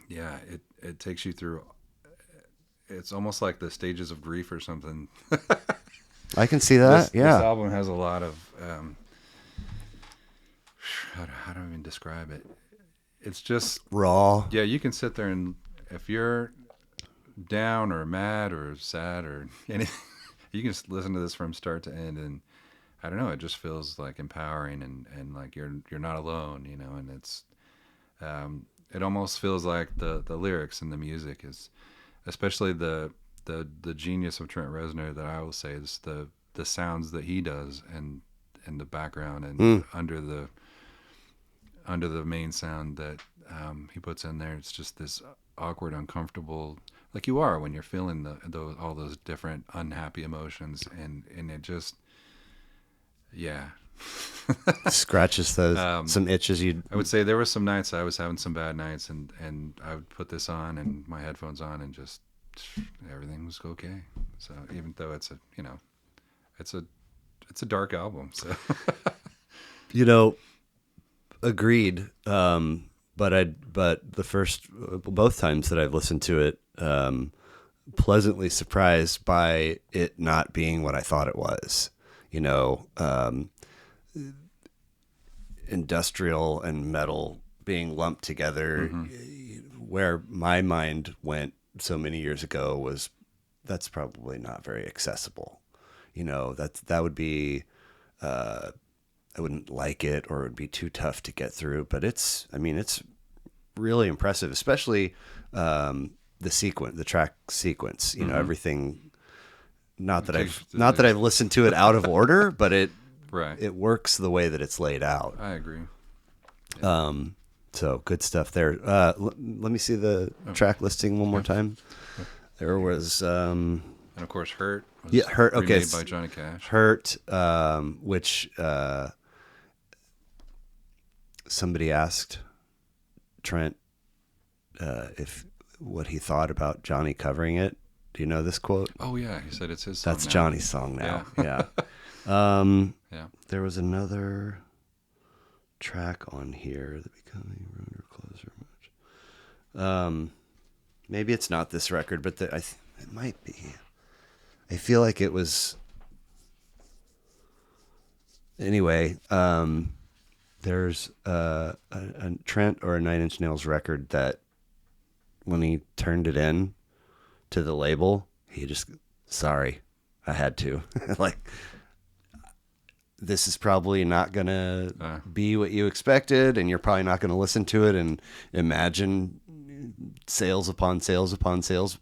Speaker 2: it takes you through. It's almost like the stages of grief or something.
Speaker 1: I can see that.
Speaker 2: This album has a lot of how do I even describe it? It's just
Speaker 1: raw.
Speaker 2: Yeah, you can sit there, and if you're down or mad or sad or anything, you can just listen to this from start to end, and I don't know, it just feels like empowering, and like you're not alone, and it's it almost feels like the lyrics and the music is, especially the genius of Trent Reznor, that I will say is the sounds that he does, and the background, and under the main sound that he puts in there. It's just this awkward, uncomfortable, like you are when you're feeling all those different unhappy emotions, and it just,
Speaker 1: Scratches those some itches you.
Speaker 2: I would say there were some nights I was having some bad nights, and I would put this on and my headphones on, and just everything was okay. So even though it's a it's a dark album. So
Speaker 1: Agreed. But the first both times that I've listened to it, pleasantly surprised by it not being what I thought it was. Industrial and metal being lumped together, where my mind went so many years ago was that's probably not very accessible. That would be I wouldn't like it, or it would be too tough to get through. But it's really impressive, especially the track sequence. Everything. Not that I've listened to it out of order, but it works the way that it's laid out.
Speaker 2: I agree.
Speaker 1: So good stuff there. Let me see the track listing one more time. There was
Speaker 2: and of course Hurt.
Speaker 1: Hurt. Okay,
Speaker 2: remade by Johnny Cash.
Speaker 1: Hurt, which somebody asked Trent if what he thought about Johnny covering it. Do you know this quote?
Speaker 2: Oh yeah, he said it's his song.
Speaker 1: That's now. Johnny's song now. Yeah.
Speaker 2: Yeah.
Speaker 1: There was another track on here, The Becoming Ruined or Closer Much. Maybe it's not this record, but it might be. I feel like it was. Anyway, there's a Trent or a Nine Inch Nails record that when he turned it in to the label, he just, sorry, I had to. Like, this is probably not going to be what you expected, and you're probably not going to listen to it and imagine sales upon sales upon sales.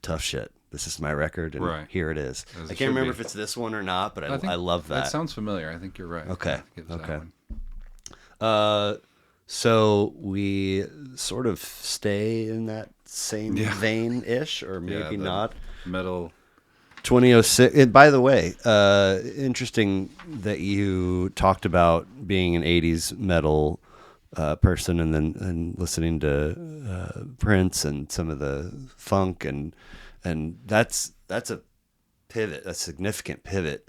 Speaker 1: Tough shit. This is my record, and here it is. I can't remember if it's this one or not, but I love that.
Speaker 2: That sounds familiar. I think you're right.
Speaker 1: Okay. So we sort of stay in that same vein-ish, or maybe not.
Speaker 2: Metal.
Speaker 1: 2006. And by the way, interesting that you talked about being an 80s metal person, and listening to Prince and some of the funk, and that's a pivot, a significant pivot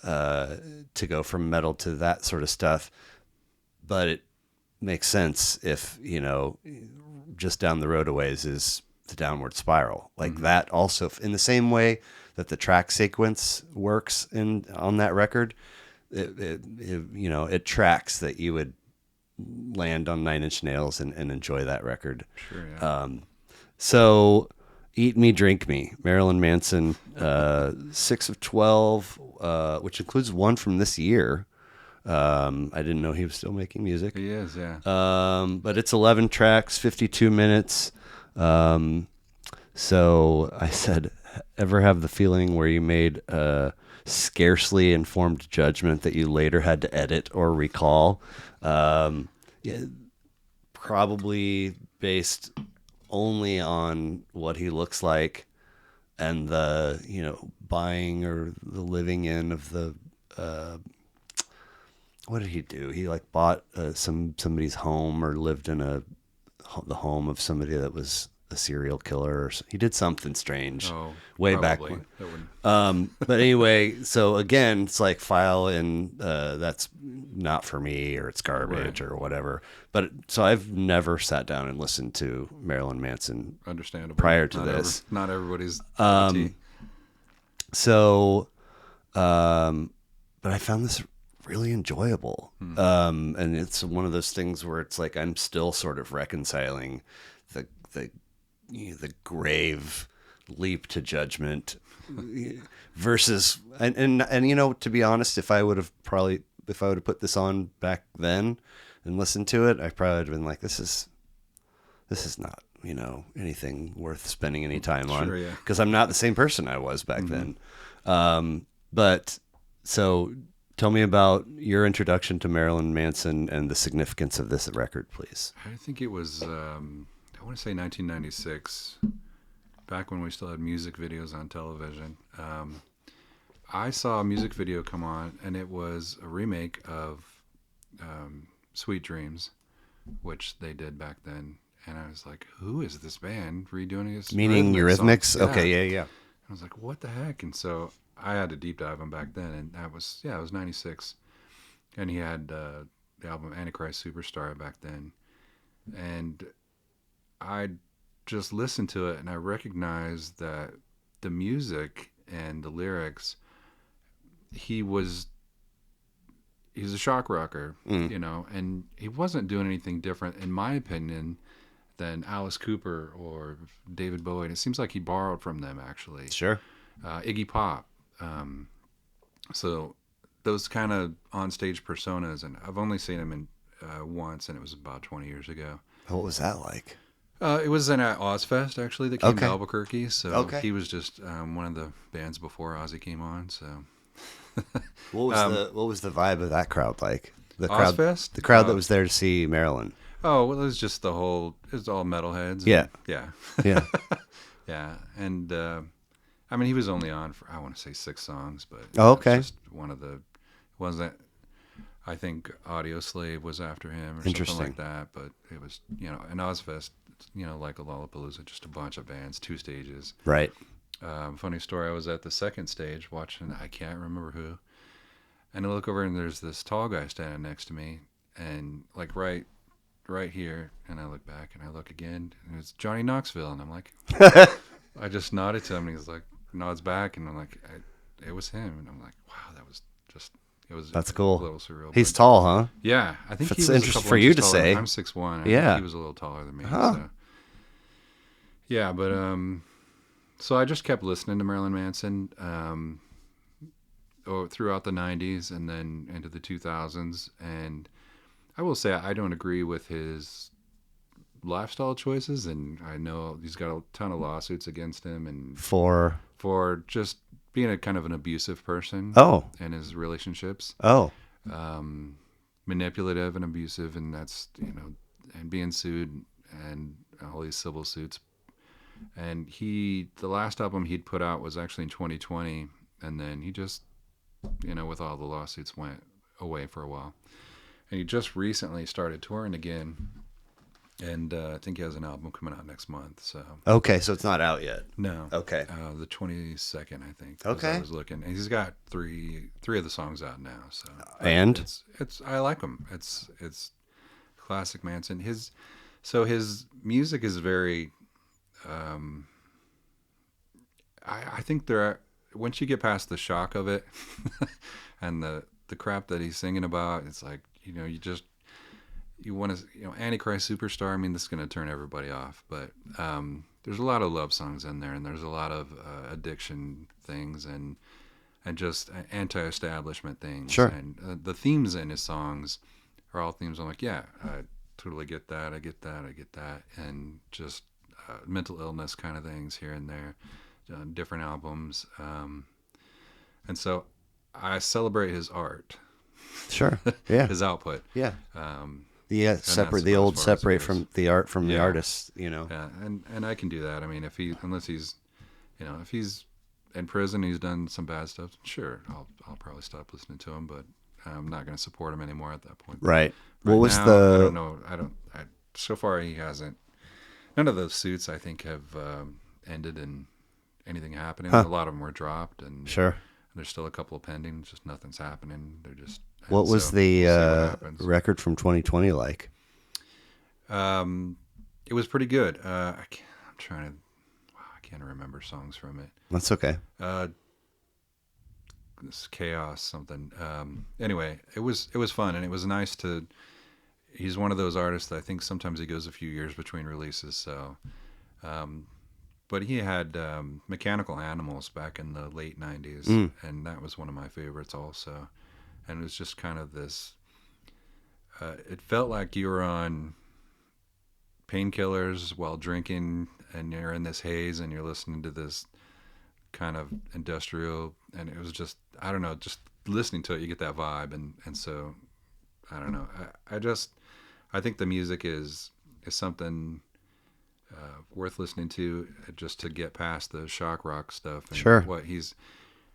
Speaker 1: to go from metal to that sort of stuff. But it makes sense if, just down the road a ways is the Downward Spiral. Like that also, in the same way that the track sequence works on that record, it tracks that you would land on Nine Inch Nails and enjoy that record.
Speaker 2: Sure, yeah.
Speaker 1: So Eat Me, Drink Me, Marilyn Manson, 6 of 12, which includes one from this year. I didn't know he was still making music.
Speaker 2: He is, yeah.
Speaker 1: But it's 11 tracks, 52 minutes. So I said, ever have the feeling where you made a scarcely informed judgment that you later had to edit or recall? Probably based only on what he looks like and the, buying or the living in of the, what did he do? He bought somebody's home, or lived in the home of somebody that was a serial killer, or he did something strange way back when. But anyway, so again, it's like file in that's not for me, or it's garbage or whatever. But so I've never sat down and listened to Marilyn Manson.
Speaker 2: Understandable.
Speaker 1: Prior to this,
Speaker 2: not everybody's.
Speaker 1: So, but I found this really enjoyable. And it's one of those things where it's like I'm still sort of reconciling the grave leap to judgment versus and to be honest, if I would have put this on back then and listened to it, I probably would have been like, this is not anything worth spending any time on, because I'm not the same person I was back then. But so tell me about your introduction to Marilyn Manson and the significance of this record, please.
Speaker 2: I think it was, I want to say 1996, back when we still had music videos on television. I saw a music video come on, and it was a remake of Sweet Dreams, which they did back then. And I was like, who is this band redoing his
Speaker 1: Meaning
Speaker 2: Eurythmics?
Speaker 1: Eurythmics? Okay, yeah.
Speaker 2: I was like, what the heck? And so I had to deep dive him back then, and it was 96. And he had the album Antichrist Superstar back then. And I just listened to it, and I recognized that the music and the lyrics, he's a shock rocker, and he wasn't doing anything different, in my opinion, than Alice Cooper or David Bowie. It seems like he borrowed from them, actually.
Speaker 1: Sure.
Speaker 2: Iggy Pop. So those kind of on-stage personas, and I've only seen him in once, and it was about 20 years ago.
Speaker 1: What was that like?
Speaker 2: It was in Ozfest, actually, that came to Albuquerque. So he was just one of the bands before Ozzy came on. So
Speaker 1: what was the vibe of that crowd like?
Speaker 2: Ozfest?
Speaker 1: The crowd that was there to see Marilyn.
Speaker 2: Oh, well, it was just it was all metalheads.
Speaker 1: Yeah.
Speaker 2: Yeah.
Speaker 1: Yeah.
Speaker 2: Yeah. And, I mean, he was only on for, I want to say 6 songs, but just one of the, wasn't, I think Audio Slave was after him or something like that, but it was, an Ozfest, like a Lollapalooza, just a bunch of bands, 2 stages.
Speaker 1: Right.
Speaker 2: Funny story, I was at the second stage watching, I can't remember who, and I look over and there's this tall guy standing next to me, and like right here, and I look back and I look again, and it's Johnny Knoxville, and I'm like, I just nodded to him, and he's like, nods back, and I'm like, it was him, and I'm like, wow, that was just,
Speaker 1: that's cool.
Speaker 2: A little surreal.
Speaker 1: He's tall, huh?
Speaker 2: Yeah, I think
Speaker 1: it's
Speaker 2: he was
Speaker 1: interesting for you to say.
Speaker 2: I'm 6'1".
Speaker 1: Yeah,
Speaker 2: think he was a little taller than me. So. Yeah, but so I just kept listening to Marilyn Manson throughout the 90s and then into the 2000s, and I will say I don't agree with his lifestyle choices, and I know he's got a ton of lawsuits against him, and
Speaker 1: for
Speaker 2: just being a kind of an abusive person. In his relationships. Manipulative and abusive, and that's and being sued and all these civil suits. And the last album he'd put out was actually in 2020, and then he just with all the lawsuits went away for a while. And he just recently started touring again, and I think he has an album coming out next month. So
Speaker 1: so it's not out yet.
Speaker 2: No.
Speaker 1: Okay.
Speaker 2: The 22nd, I think.
Speaker 1: Okay.
Speaker 2: I was looking, and he's got three of the songs out now. So
Speaker 1: and
Speaker 2: it's I like him. It's classic Manson. His music is very. I think once you get past the shock of it, and the crap that he's singing about, it's like you want to Antichrist Superstar. I mean, this is going to turn everybody off, but there's a lot of love songs in there, and there's a lot of addiction things and just anti-establishment things.
Speaker 1: Sure.
Speaker 2: And the themes in his songs are all themes I'm like, yeah, I totally get that. I get that, and just mental illness kind of things here and there, different albums, and so I celebrate his art.
Speaker 1: Sure. Yeah.
Speaker 2: His output.
Speaker 1: Yeah.
Speaker 2: Separate
Speaker 1: from the art from the artist,
Speaker 2: Yeah, and I can do that. I mean, unless he's in prison, he's done some bad stuff. Sure, I'll probably stop listening to him, but I'm not going to support him anymore at that point.
Speaker 1: Right.
Speaker 2: What was now, I don't know. So far, he hasn't. None of those suits, I think, have ended in anything happening. A lot of them were dropped, and
Speaker 1: sure.
Speaker 2: There's still a couple of pending. Just nothing's happening. They're just.
Speaker 1: What was the record from 2020 like?
Speaker 2: It was pretty good. I'm trying to. I can't remember songs from it.
Speaker 1: That's okay.
Speaker 2: This chaos something. Anyway, it was fun, and it was nice to. He's one of those artists that I think sometimes he goes a few years between releases. So, but he had Mechanical Animals back in the late 90s, and that was one of my favorites also. And it was just kind of this. It felt like you were on painkillers while drinking, and you're in this haze, and you're listening to this kind of industrial, and it was just, I don't know, just listening to it, you get that vibe, and so, I don't know, I think the music is something worth listening to, just to get past the shock rock stuff, and
Speaker 1: sure.
Speaker 2: what he's,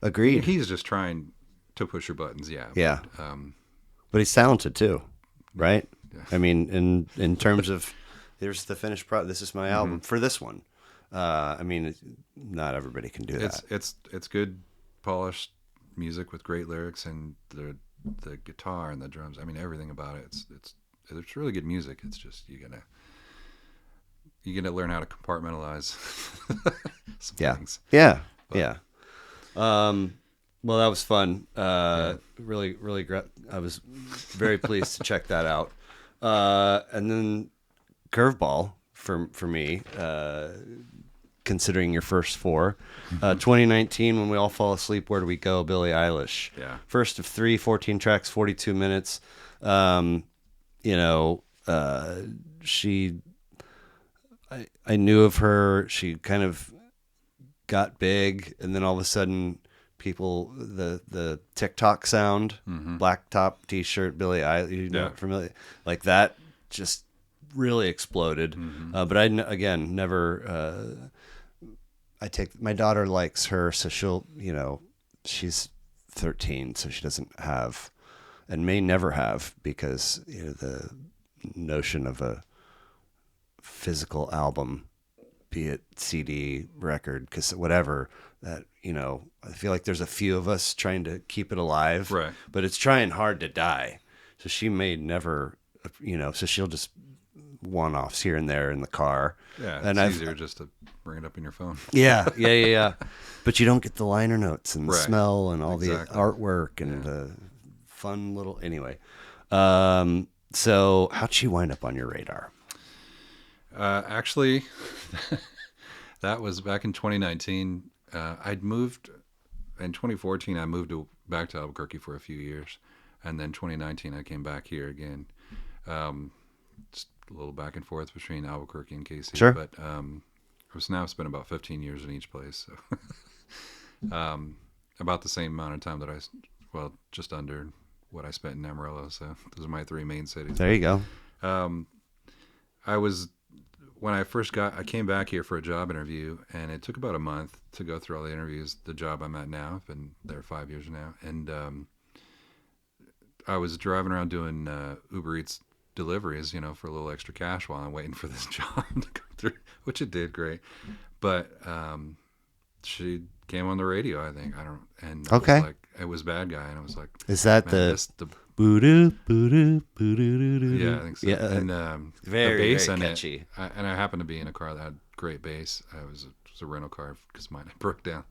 Speaker 1: Agreed.
Speaker 2: He's just trying to push your buttons, yeah.
Speaker 1: Yeah.
Speaker 2: But
Speaker 1: he's talented too, right?
Speaker 2: yeah.
Speaker 1: I mean, in terms of, here's the finished product. This is my album for this one. I mean, not everybody can do that.
Speaker 2: It's good, polished music with great lyrics, and the guitar and the drums. I mean, everything about it. It's really good music. It's just you gotta learn how to compartmentalize some things.
Speaker 1: Yeah.
Speaker 2: But,
Speaker 1: yeah. Well, that was fun. Really, really great. I was very pleased to check that out. And then Curveball for me, considering your first four. 2019, When We All Fall Asleep, Where Do We Go? Billie Eilish.
Speaker 2: Yeah.
Speaker 1: First of 3, 14 tracks, 42 minutes. I knew of her. She kind of got big, and then all of a sudden, people, the TikTok sound, black top T-shirt, Billie Eilish, familiar, like that, just really exploded. But I never. My daughter likes her, so she'll, she's 13, so she doesn't have, and may never have, because the notion of a physical album, be it CD, record, cassette, whatever, that, I feel like there's a few of us trying to keep it alive,
Speaker 2: right?
Speaker 1: But it's trying hard to die. So she may never, so she'll just one-offs here and there in the car.
Speaker 2: Yeah,
Speaker 1: and
Speaker 2: it's easier just to bring it up in your phone.
Speaker 1: Yeah. But you don't get the liner notes and the smell and all the artwork and the fun little. Anyway, so how'd she wind up on your radar?
Speaker 2: Actually, that was back in 2019. I'd moved in 2014. I moved back to Albuquerque for a few years, and then 2019 I came back here again. Just a little back and forth between Albuquerque and KC.
Speaker 1: Sure.
Speaker 2: But I've now spent about 15 years in each place. So about the same amount of time that just under what I spent in Amarillo. So those are my three main cities.
Speaker 1: There you go.
Speaker 2: When I came back here for a job interview, and it took about a month to go through all the interviews. The job I'm at now, I've been there 5 years now, and I was driving around doing Uber Eats deliveries, for a little extra cash while I'm waiting for this job to go through, which it did great. But she came on the radio, I think. It was Bad Guy, and I was like,
Speaker 1: is that the boo-doo, boo-doo, boo-doo-doo-doo?
Speaker 2: Yeah, I think so.
Speaker 1: Yeah,
Speaker 2: and
Speaker 1: very,
Speaker 2: the bass
Speaker 1: very
Speaker 2: in
Speaker 1: catchy.
Speaker 2: and I happened to be in a car that had great bass. It was a rental car because mine had broke down,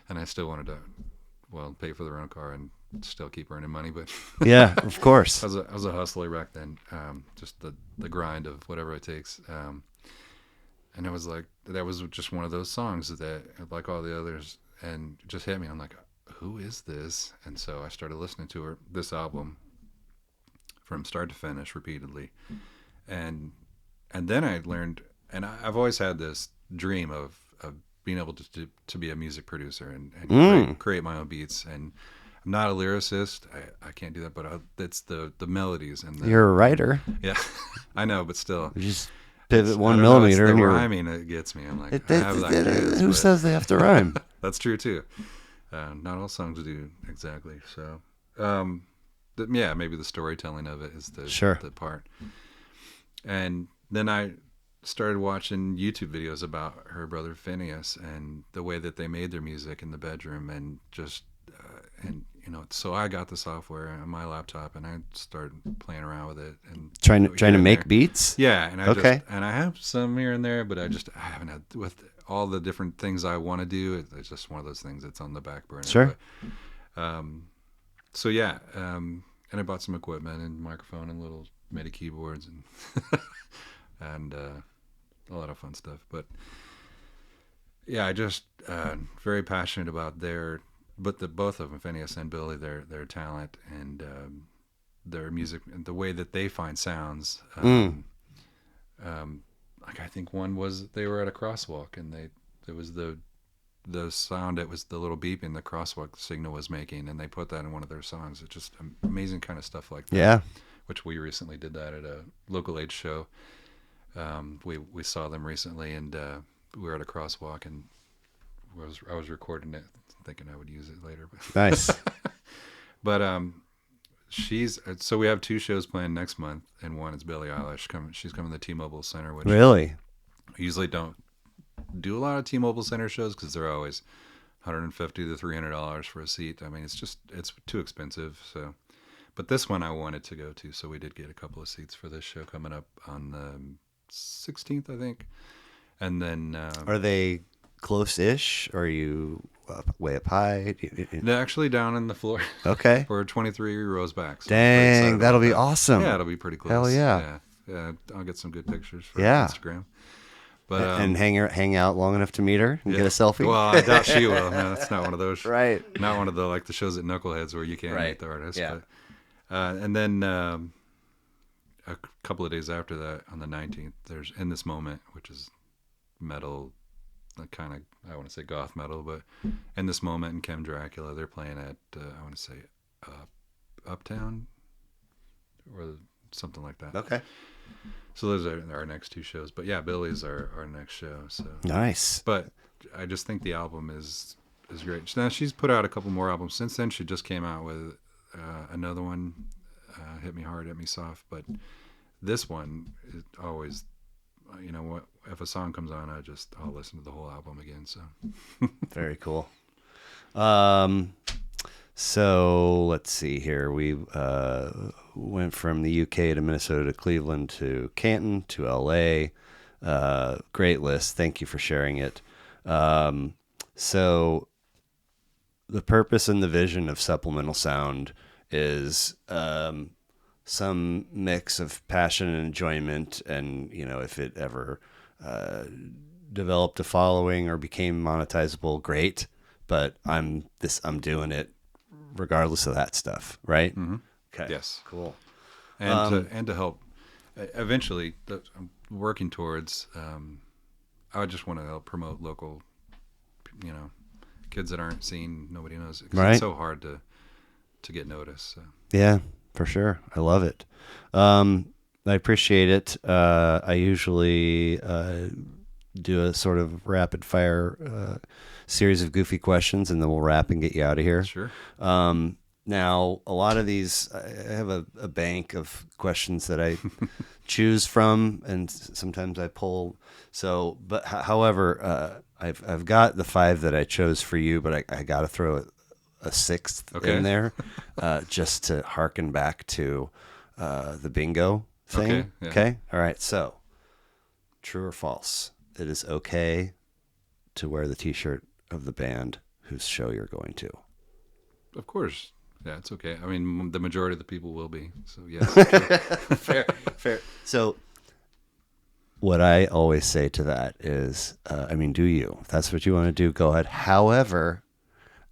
Speaker 2: and I still wanted to, pay for the rental car and still keep earning money. But
Speaker 1: yeah, of course.
Speaker 2: I was a hustler back then. Just the grind of whatever it takes. And it was like, that was just one of those songs that, like all the others, and it just hit me. I'm like, who is this? And so I started listening to this album from start to finish repeatedly. And then I learned, and I've always had this dream of being able to be a music producer and create my own beats. And I'm not a lyricist. I can't do that, but it's the melodies and
Speaker 1: you're a writer.
Speaker 2: Yeah, I know, but still.
Speaker 1: You just pivot 1 millimeter.
Speaker 2: It's the rhyming that gets me. I'm like,
Speaker 1: who says they have to rhyme?
Speaker 2: That's true too. Not all songs do exactly. So, maybe the storytelling of it is the part. And then I started watching YouTube videos about her brother Phineas and the way that they made their music in the bedroom, and just so I got the software on my laptop and I started playing around with it and
Speaker 1: trying to make beats.
Speaker 2: Yeah, and I have some here and there, but I haven't had, with all the different things I want to do. It's just one of those things that's on the back burner.
Speaker 1: Sure.
Speaker 2: But, and I bought some equipment and microphone and little MIDI keyboards and and a lot of fun stuff. But yeah, I just very passionate about both of them, Phineas and Billie, their talent and their music and the way that they find sounds. Like I think one was they were at a crosswalk and it was the sound, it was the little beeping the crosswalk signal was making, and they put that in one of their songs. It's just amazing kind of stuff like that.
Speaker 1: Yeah.
Speaker 2: Which we recently did that at a local age show. We saw them recently, and we were at a crosswalk, and I was recording it thinking I would use it later.
Speaker 1: Nice.
Speaker 2: But so we have 2 shows planned next month, and one is Billie Eilish she's coming to the T-Mobile Center, which
Speaker 1: Really?
Speaker 2: I usually don't do a lot of T-Mobile Center shows because they're always $150 to $300 for a seat. I mean, it's too expensive. So, but this one I wanted to go to, so we did get a couple of seats for this show coming up on the 16th, I think. And then
Speaker 1: Are they close-ish? Or are you way up high?
Speaker 2: they're actually down in the floor.
Speaker 1: Okay.
Speaker 2: For 23 rows back. So
Speaker 1: Dang, that'll be awesome.
Speaker 2: Yeah, it'll be pretty close.
Speaker 1: Hell yeah.
Speaker 2: Yeah, I'll get some good pictures for
Speaker 1: Yeah.
Speaker 2: Instagram. But
Speaker 1: And hang out long enough to meet her and get a selfie?
Speaker 2: Well, I doubt she will. No, that's not one of those.
Speaker 1: Right.
Speaker 2: Not one of the the shows at Knuckleheads where you can't
Speaker 1: Right.
Speaker 2: meet the artist.
Speaker 1: Yeah.
Speaker 2: But, and then a couple of days after that, on the 19th, there's In This Moment, which is metal, kind of, I want to say goth metal, but In This Moment and Chem Dracula, they're playing at, I want to say, Uptown or something like that.
Speaker 1: Okay.
Speaker 2: So those are our next 2 shows. But yeah, Billie's our next show. So
Speaker 1: Nice.
Speaker 2: But I just think the album is great. Now she's put out a couple more albums since then. She just came out with another one, Hit Me Hard, Hit Me Soft. But this one is always, what if a song comes on, I'll listen to the whole album again. So
Speaker 1: Very cool. So let's see here. We went from the UK to Minnesota to Cleveland to Canton to LA. Great list. Thank you for sharing it. So the purpose and the vision of Supplemental Sound is some mix of passion and enjoyment, and if it ever developed a following or became monetizable, great. But I'm doing it regardless of that stuff, right?
Speaker 2: Mm-hmm.
Speaker 1: Okay.
Speaker 2: Yes,
Speaker 1: Cool.
Speaker 2: and to help eventually, I'm working towards. I just want to help promote local, kids that aren't seen, nobody knows it. 'Cause
Speaker 1: Right.
Speaker 2: It's so hard to get noticed. So.
Speaker 1: Yeah, for sure. I love it. I appreciate it. I usually do a sort of rapid fire series of goofy questions, and then we'll wrap and get you out of here.
Speaker 2: Sure.
Speaker 1: Now, a lot of these, I have a bank of questions that I choose from, and sometimes I pull. So, but however, I've got the 5 that I chose for you, but I got to throw a 6th in there, just to harken back to the bingo thing.
Speaker 2: Okay, yeah.
Speaker 1: Okay. All right. So, true or false? It is okay to wear the T-shirt of the band whose show you're going to.
Speaker 2: Of course. Yeah, it's okay. I mean, the majority of the people will be. So, yes.
Speaker 1: Fair. So, what I always say to that is, do you? If that's what you want to do, go ahead. However,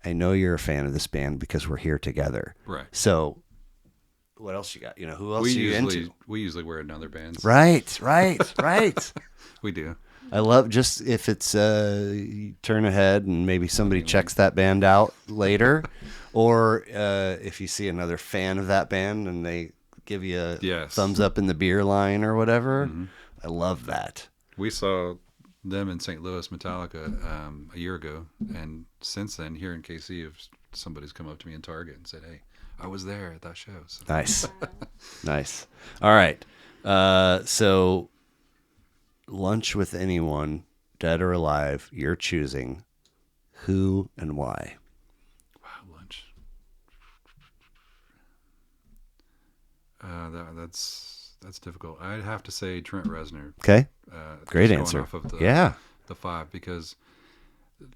Speaker 1: I know you're a fan of this band because we're here together.
Speaker 2: Right.
Speaker 1: So, what else you got? Who else are you into?
Speaker 2: We usually wear it in other bands.
Speaker 1: Right.
Speaker 2: We do.
Speaker 1: I love just if it's you turn ahead and maybe somebody checks that band out later, or if you see another fan of that band and they give you a thumbs up in the beer line or whatever. Mm-hmm. I love that.
Speaker 2: We saw them in St. Louis, Metallica, a year ago, and since then, here in KC, somebody's come up to me in Target and said, "Hey, I was there at that show." So.
Speaker 1: Nice. Nice. All right. So lunch with anyone, dead or alive, you're choosing. Who and why?
Speaker 2: Wow, lunch. That's difficult. I'd have to say Trent Reznor.
Speaker 1: Okay. Great answer.
Speaker 2: Off of the 5, because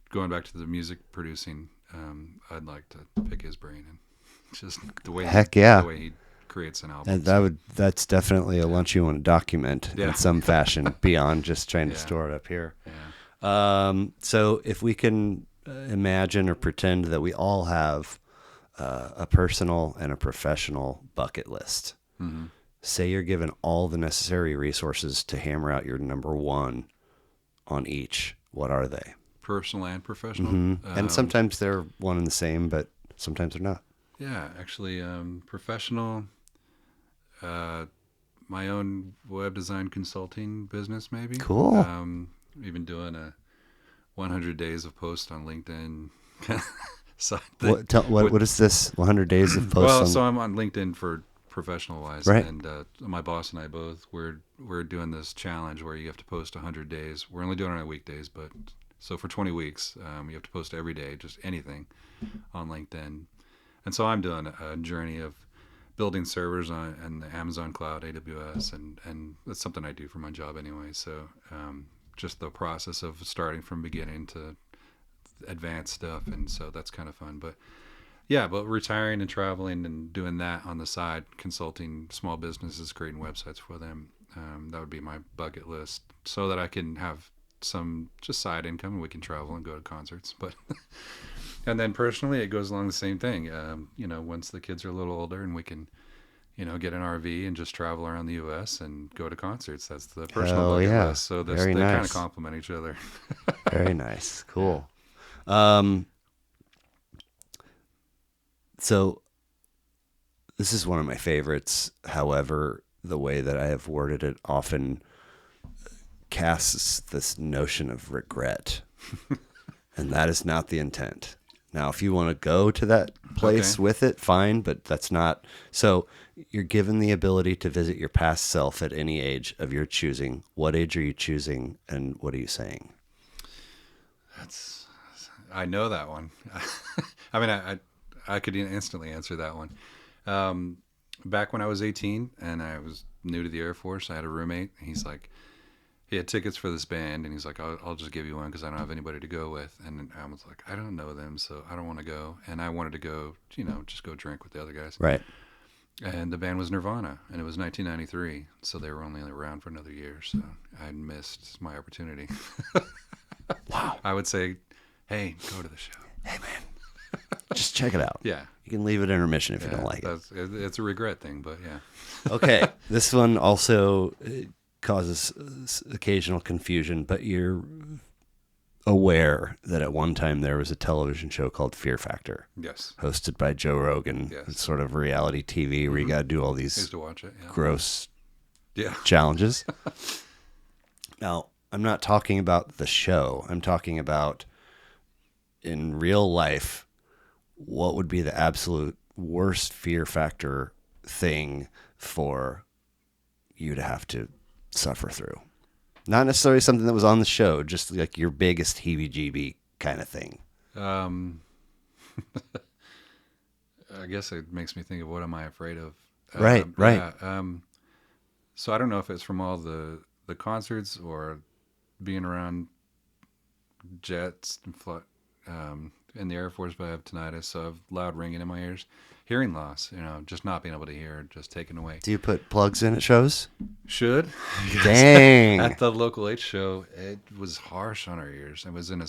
Speaker 2: going back to the music producing, I'd like to pick his brain and just the way the way he creates an album.
Speaker 1: And that's definitely a lunch you want to document in some fashion beyond just trying to store it up here.
Speaker 2: Yeah.
Speaker 1: So if we can imagine or pretend that we all have a personal and a professional bucket list.
Speaker 2: Mm-hmm.
Speaker 1: Say you're given all the necessary resources to hammer out your number 1 on each. What are they?
Speaker 2: Personal and professional.
Speaker 1: Mm-hmm. And sometimes they're one and the same, but sometimes they're not.
Speaker 2: Yeah, actually, professional, my own web design consulting business, maybe.
Speaker 1: Cool.
Speaker 2: Even doing a 100 days of posts on LinkedIn side thing.
Speaker 1: What is this? 100 days of posts
Speaker 2: Well,
Speaker 1: on...
Speaker 2: so I'm on LinkedIn for professional wise,
Speaker 1: Right.
Speaker 2: and my boss and I both we're doing this challenge where you have to post 100 days. We're only doing it on weekdays, but so for 20 weeks, you have to post every day, just anything on LinkedIn. And so I'm doing a journey of building servers on the Amazon Cloud, AWS, and that's something I do for my job anyway. So just the process of starting from beginning to advanced stuff, and so that's kind of fun. But yeah, but retiring and traveling and doing that on the side, consulting small businesses, creating websites for them, that would be my bucket list, so that I can have some just side income and we can travel and go to concerts. But and then personally, it goes along the same thing. Once the kids are a little older and we can, get an RV and just travel around the U.S. and go to concerts. That's the personal bucket list. So they kind of complement each other.
Speaker 1: Very nice. Cool. So this is one of my favorites. However, the way that I have worded it often casts this notion of regret. And that is not the intent. Now, if you want to go to that place with it, fine, but that's not. So you're given the ability to visit your past self at any age of your choosing. What age are you choosing, and what are you saying?
Speaker 2: I know that one. I mean, I could instantly answer that one. Back when I was 18 and I was new to the Air Force, I had a roommate. He had tickets for this band, and he's like, I'll just give you one because I don't have anybody to go with. And I was like, I don't know them, so I don't want to go. And I wanted to go, just go drink with the other guys.
Speaker 1: Right.
Speaker 2: And the band was Nirvana, and it was 1993, so they were only around for another year. So I missed my opportunity.
Speaker 1: Wow.
Speaker 2: I would say, hey, go to the show.
Speaker 1: Hey, man, just check it out.
Speaker 2: Yeah.
Speaker 1: You can leave it intermission if you don't like it.
Speaker 2: It's a regret thing, but yeah.
Speaker 1: Okay. This one also causes occasional confusion, but you're aware that at one time there was a television show called Fear Factor.
Speaker 2: Yes.
Speaker 1: Hosted by Joe Rogan.
Speaker 2: Yes.
Speaker 1: It's sort of reality TV where you got to do all these
Speaker 2: I used to watch it,
Speaker 1: gross
Speaker 2: Yeah.
Speaker 1: challenges. Now, I'm not talking about the show. I'm talking about in real life, what would be the absolute worst Fear Factor thing for you to have to suffer through? Not necessarily something that was on the show, just like your biggest heebie-jeebie kind of thing.
Speaker 2: I guess it makes me think of what am I afraid of?
Speaker 1: Right.
Speaker 2: Yeah, so I don't know if it's from all the concerts or being around jets and in the Air Force, but I have tinnitus, so I have loud ringing in my ears. Hearing loss, just not being able to hear, just taken away.
Speaker 1: Do you put plugs in at shows?
Speaker 2: Should.
Speaker 1: Dang.
Speaker 2: At the local H show, it was harsh on our ears. It was at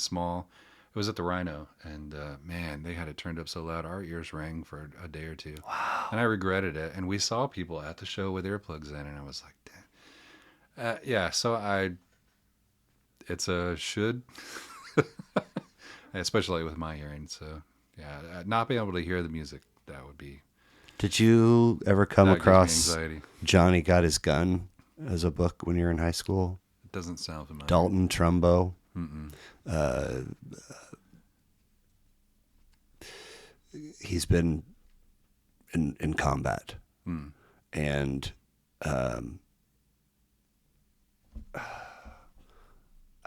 Speaker 2: the Rhino, and man, they had it turned up so loud, our ears rang for a day or two.
Speaker 1: Wow.
Speaker 2: And I regretted it. And we saw people at the show with earplugs in, and I was like, damn. Yeah, so it's a should, especially with my hearing. So yeah, not being able to hear the music, that would be.
Speaker 1: Did you ever come across
Speaker 2: anxiety.
Speaker 1: Johnny Got His Gun as a book when you were in high school?
Speaker 2: It doesn't sound familiar.
Speaker 1: Dalton Trumbo. He's been in combat. And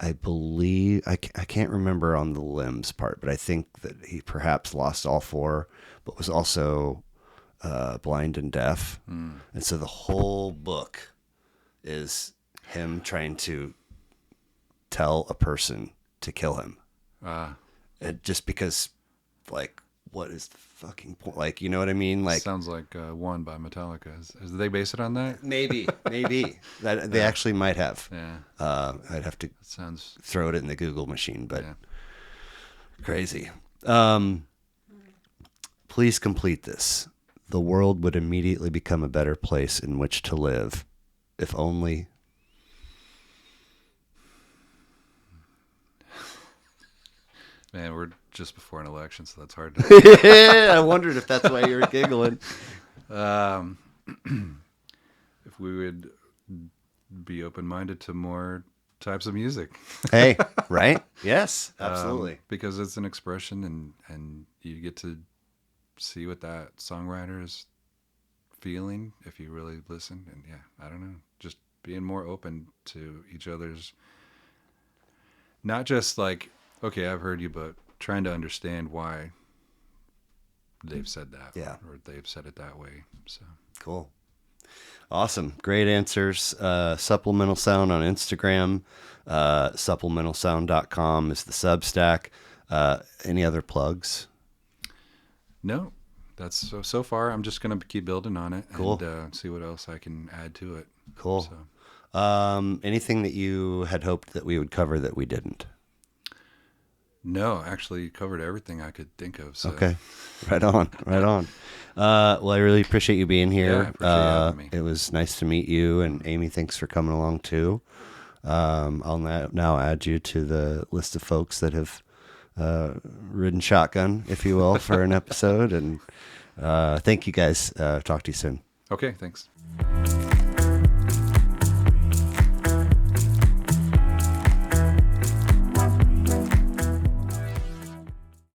Speaker 1: I believe, I can't remember on the limbs part, but I think that he perhaps lost all four, but was also blind and deaf. And so the whole book is him trying to tell a person to kill him. And just because, like, what is the fucking point? Like, you know what I mean? Like,
Speaker 2: sounds like One by Metallica. Is they base it on that?
Speaker 1: Maybe that they actually might have.
Speaker 2: Yeah.
Speaker 1: I'd have to
Speaker 2: Sounds
Speaker 1: throw it in the Google machine, but crazy. Please complete this. The world would immediately become a better place in which to live, if only.
Speaker 2: Man, we're just before an election, so that's hard to.
Speaker 1: Yeah, I wondered if that's why you were giggling.
Speaker 2: If we would be open-minded to more types of music.
Speaker 1: Hey, right? Yes, absolutely.
Speaker 2: Because it's an expression, and you get to see what that songwriter is feeling if you really listen. And yeah, I don't know, just being more open to each other's, not just like, okay, I've heard you, but trying to understand why they've said that,
Speaker 1: Yeah.
Speaker 2: or they've said it that way. So
Speaker 1: Cool. Awesome. Great answers. Supplemental Sound on Instagram. Supplementalsound.com is the Substack. Any other plugs?
Speaker 2: no, that's so far. I'm just gonna keep building on it.
Speaker 1: Cool.
Speaker 2: And see what else I can add to it.
Speaker 1: Cool.
Speaker 2: So.
Speaker 1: Anything that you had hoped that we would cover that we didn't?
Speaker 2: No, actually covered everything I could think of. So.
Speaker 1: Okay. Right on. Right on. Well, I really appreciate you being here.
Speaker 2: Yeah, I appreciate you having me.
Speaker 1: It was nice to meet you, and Amy, thanks for coming along too. I'll now add you to the list of folks that have ridden shotgun, if you will, for an episode. And thank you guys. Talk to you soon.
Speaker 2: Okay, thanks.